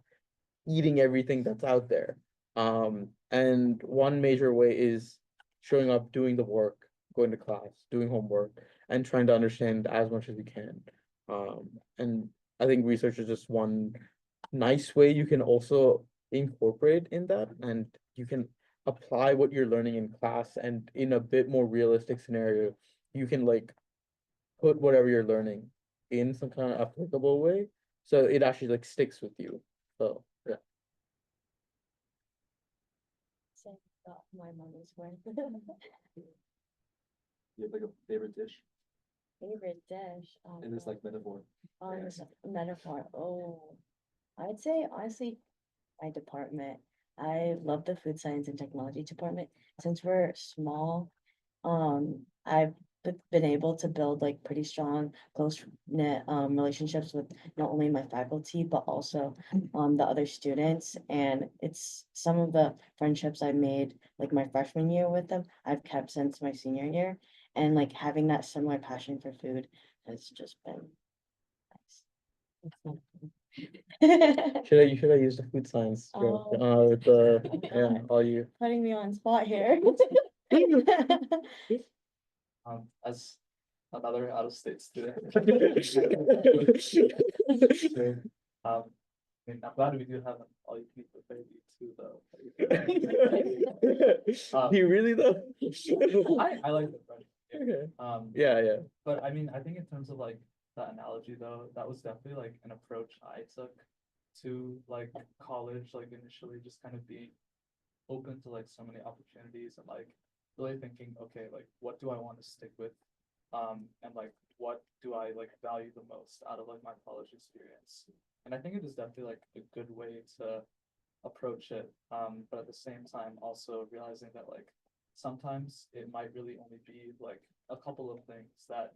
S5: eating everything that's out there. And one major way is showing up, doing the work, going to class, doing homework, and trying to understand as much as we can. And I think research is just one nice way you can also incorporate in that, and you can apply what you're learning in class, and in a bit more realistic scenario, you can like put whatever you're learning in some kind of applicable way, so it actually like sticks with you. So yeah.
S6: So got my money's worth.
S11: You have like a favorite dish
S6: Favorite dish.
S11: in this like metaphor?
S6: This metaphor. Oh, I'd say honestly, my department. I love the food science and technology department. Since we're small, I've been able to build like pretty strong, close knit relationships with not only my faculty but also the other students. And it's some of the friendships I made like my freshman year with them, I've kept since my senior year. And like having that similar passion for food has just been nice.
S5: You should have used the food science joke,
S6: Oh.
S5: with the
S6: God.
S5: all you.
S6: Putting me on spot here.
S8: As another out of state student. I mean, I'm glad we do have an all you can eat buffet too, though.
S5: You really though?
S8: I like the French.
S5: Okay.
S8: Yeah.
S5: Yeah.
S8: But I mean, I think in terms of like that analogy though, that was definitely like an approach I took to like college, like initially just kind of being open to like so many opportunities and like really thinking, okay, like what do I want to stick with? And like what do I like value the most out of like my college experience? And I think it is definitely like a good way to approach it. But at the same time also realizing that like sometimes it might really only be like a couple of things that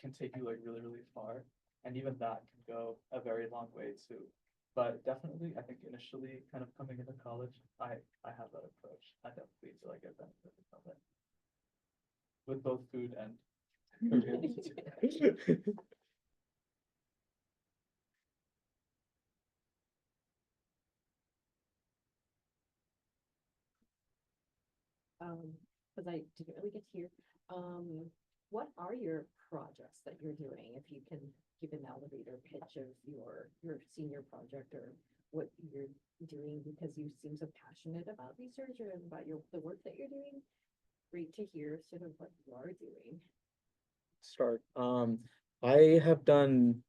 S8: can take you like really, really far. And even that can go a very long way too. But definitely, I think initially kind of coming into college, I have that approach. I definitely feel like I benefited from it. With both food and
S1: Because I didn't really get to hear, what are your projects that you're doing? If you can give an elevator pitch of your senior project or what you're doing, because you seem so passionate about research or about the work that you're doing. Great to hear sort of what you are doing.
S5: Start. I have done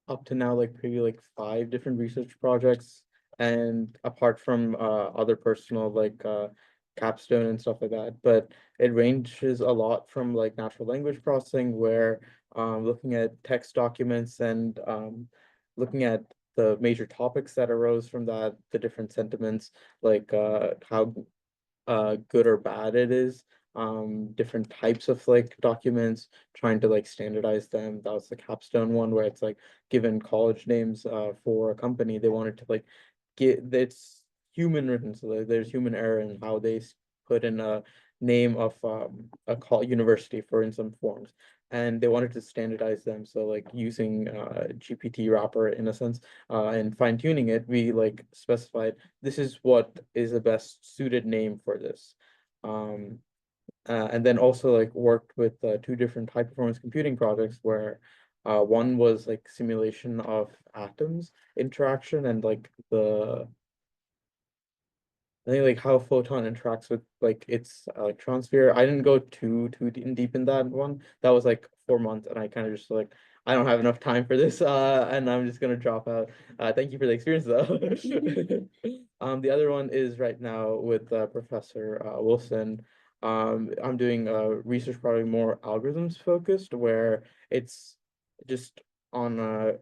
S5: up to now like maybe like 5 different research projects, and apart from other personal like capstone and stuff like that, but it ranges a lot from like natural language processing, where looking at text documents and looking at the major topics that arose from that, the different sentiments, like how good or bad it is, different types of like documents, trying to like standardize them. That was the capstone one where it's like given college names for a company, they wanted to like get it's human written, so there's human error in how they put in a name of a call university for in some forms. And they wanted to standardize them. So like using GPT wrapper in a sense, and fine tuning it, we like specified this is what is the best suited name for this. And then also like worked with two different high performance computing projects where one was like simulation of atoms interaction and like I think like how a photon interacts with like its electron sphere. I didn't go too deep in that one. That was like 4 months, and I kind of just like I don't have enough time for this, and I'm just gonna drop out. Thank you for the experience though. The other one is right now with Professor Wilson. I'm doing a research project more algorithms focused, where it's just on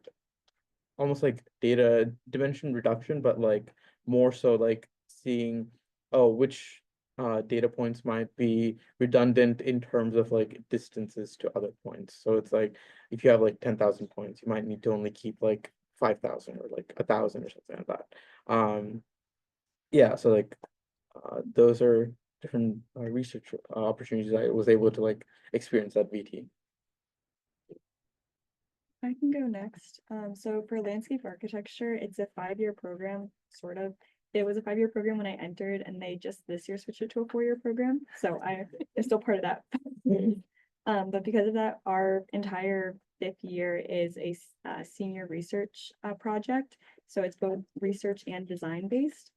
S5: almost like data dimension reduction, but like more so like seeing, oh, which data points might be redundant in terms of like distances to other points. So it's like if you have like 10,000 points, you might need to only keep like 5,000 or like 1,000 or something like that. Yeah, so like those are different research opportunities I was able to like experience at VT.
S4: I can go next. So for landscape architecture, it's a 5-year program, sort of. It was a 5-year program when I entered, and they just this year switched it to a 4-year program. So I'm still part of that. But because of that, our entire 5th year is a senior research project. So it's both research and design based.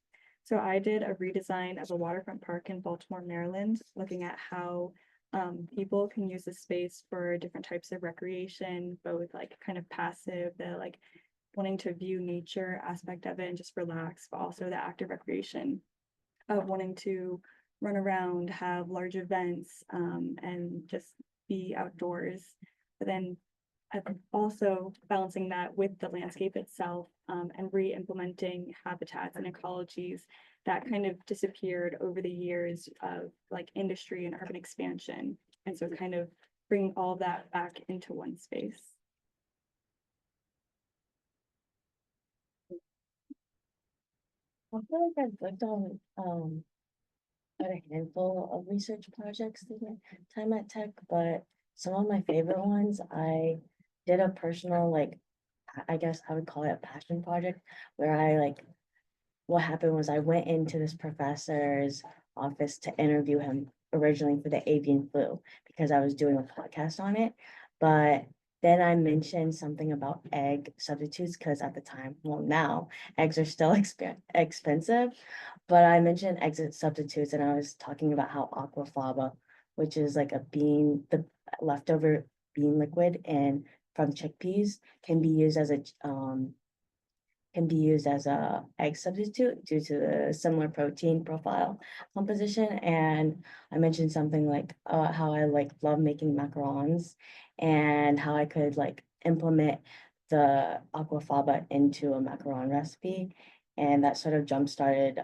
S4: So I did a redesign of a waterfront park in Baltimore, Maryland, looking at how people can use the space for different types of recreation, both like kind of passive, the like wanting to view nature aspect of it and just relax, but also the active recreation of wanting to run around, have large events, and just be outdoors. But then also balancing that with the landscape itself, and re-implementing habitats and ecologies that kind of disappeared over the years of like industry and urban expansion. And so kind of bringing all of that back into one space.
S6: I feel like I've worked on a handful of research projects through my time at Tech, but some of my favorite ones, I did a personal, like, I guess I would call it a passion project, where I like, what happened was I went into this professor's office to interview him originally for the avian flu because I was doing a podcast on it. But then I mentioned something about egg substitutes because at the time, well, now eggs are still expensive. But I mentioned egg substitutes and I was talking about how aquafaba, which is like a bean, the leftover bean liquid and from chickpeas, can be used as a egg substitute due to the similar protein profile composition. And I mentioned something like how I like love making macarons and how I could like implement the aquafaba into a macaron recipe. And that sort of jump started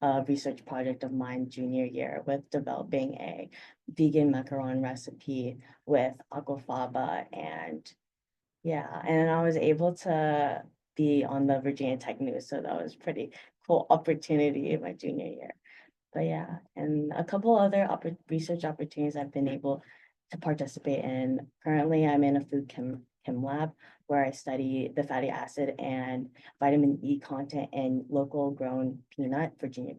S6: a research project of mine junior year with developing a vegan macaron recipe with aquafaba. And yeah, and I was able to be on the Virginia Tech News, so that was pretty cool opportunity in my junior year. But yeah, and a couple other research opportunities I've been able to participate in. Currently, I'm in a food chem lab where I study the fatty acid and vitamin E content in local grown Virginia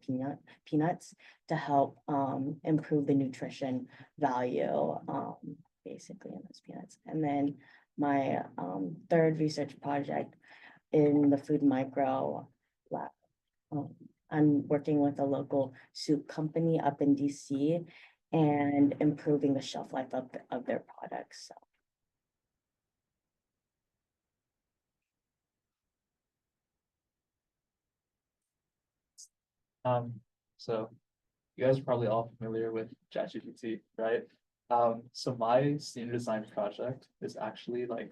S6: peanuts to help improve the nutrition value basically in those peanuts. And then my third research project in the food micro lab. I'm working with a local soup company up in DC and improving the shelf life of their products. So.
S8: So you guys are probably all familiar with ChatGPT, right? So my senior design project is actually like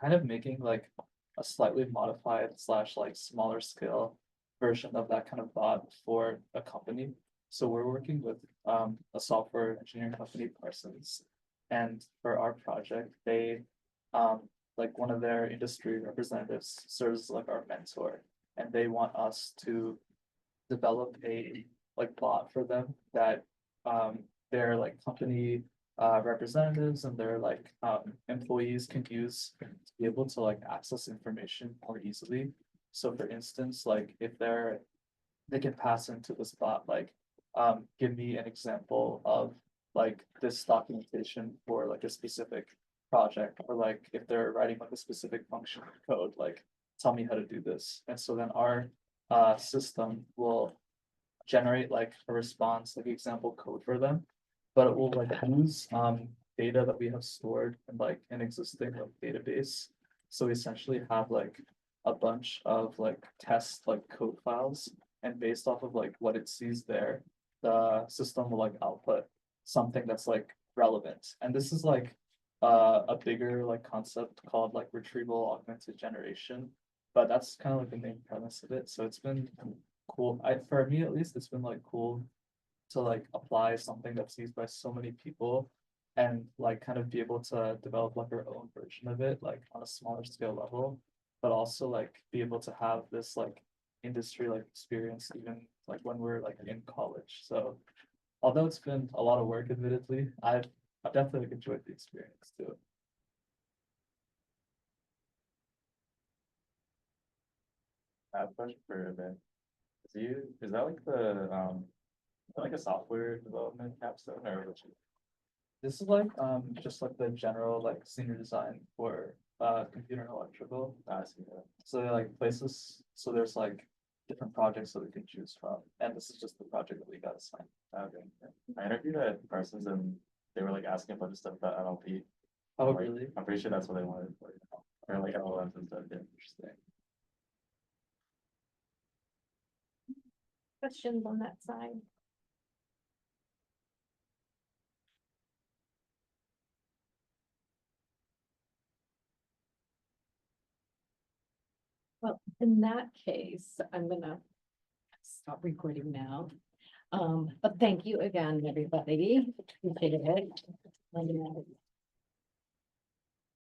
S8: kind of making like a slightly modified slash like smaller scale version of that kind of bot for a company. So we're working with a software engineering company, Parsons. And for our project, they like one of their industry representatives serves as like our mentor. And they want us to develop a like bot for them that their like company representatives and their like employees can use to be able to like access information more easily. So for instance, like if they can pass into this bot, like give me an example of like this documentation for like a specific project, or like if they're writing like a specific function code, like tell me how to do this. And so then our system will generate like a response, like example code for them, but it will like use data that we have stored in like an existing like database. So we essentially have like a bunch of like test like code files, and based off of like what it sees there, the system will like output something that's like relevant. And this is like a bigger like concept called like retrieval augmented generation, but that's kind of like the main premise of it. So it's been cool. For me at least, it's been like cool to like apply something that's used by so many people and like kind of be able to develop like our own version of it, like on a smaller scale level, but also like be able to have this like industry like experience even like when we're like in college. So although it's been a lot of work, admittedly, I've definitely enjoyed the experience too.
S3: I have a question for Ben. Is that like like a software development capstone or what you?
S8: This is like just like the general like senior design for computer and electrical.
S3: I see that.
S8: So they're like places, so there's like different projects that we can choose from, and this is just the project that we got assigned.
S3: Okay. Yeah. I interviewed at Parsons and they were like asking a bunch of stuff about NLP.
S8: Oh,
S3: Like,
S8: really?
S3: I'm pretty sure that's what they wanted for you. Or like LLMs and stuff. Yeah.
S8: Interesting.
S1: Questions on that side? Well, in that case, I'm gonna stop recording now. But thank you again, everybody. Appreciate it.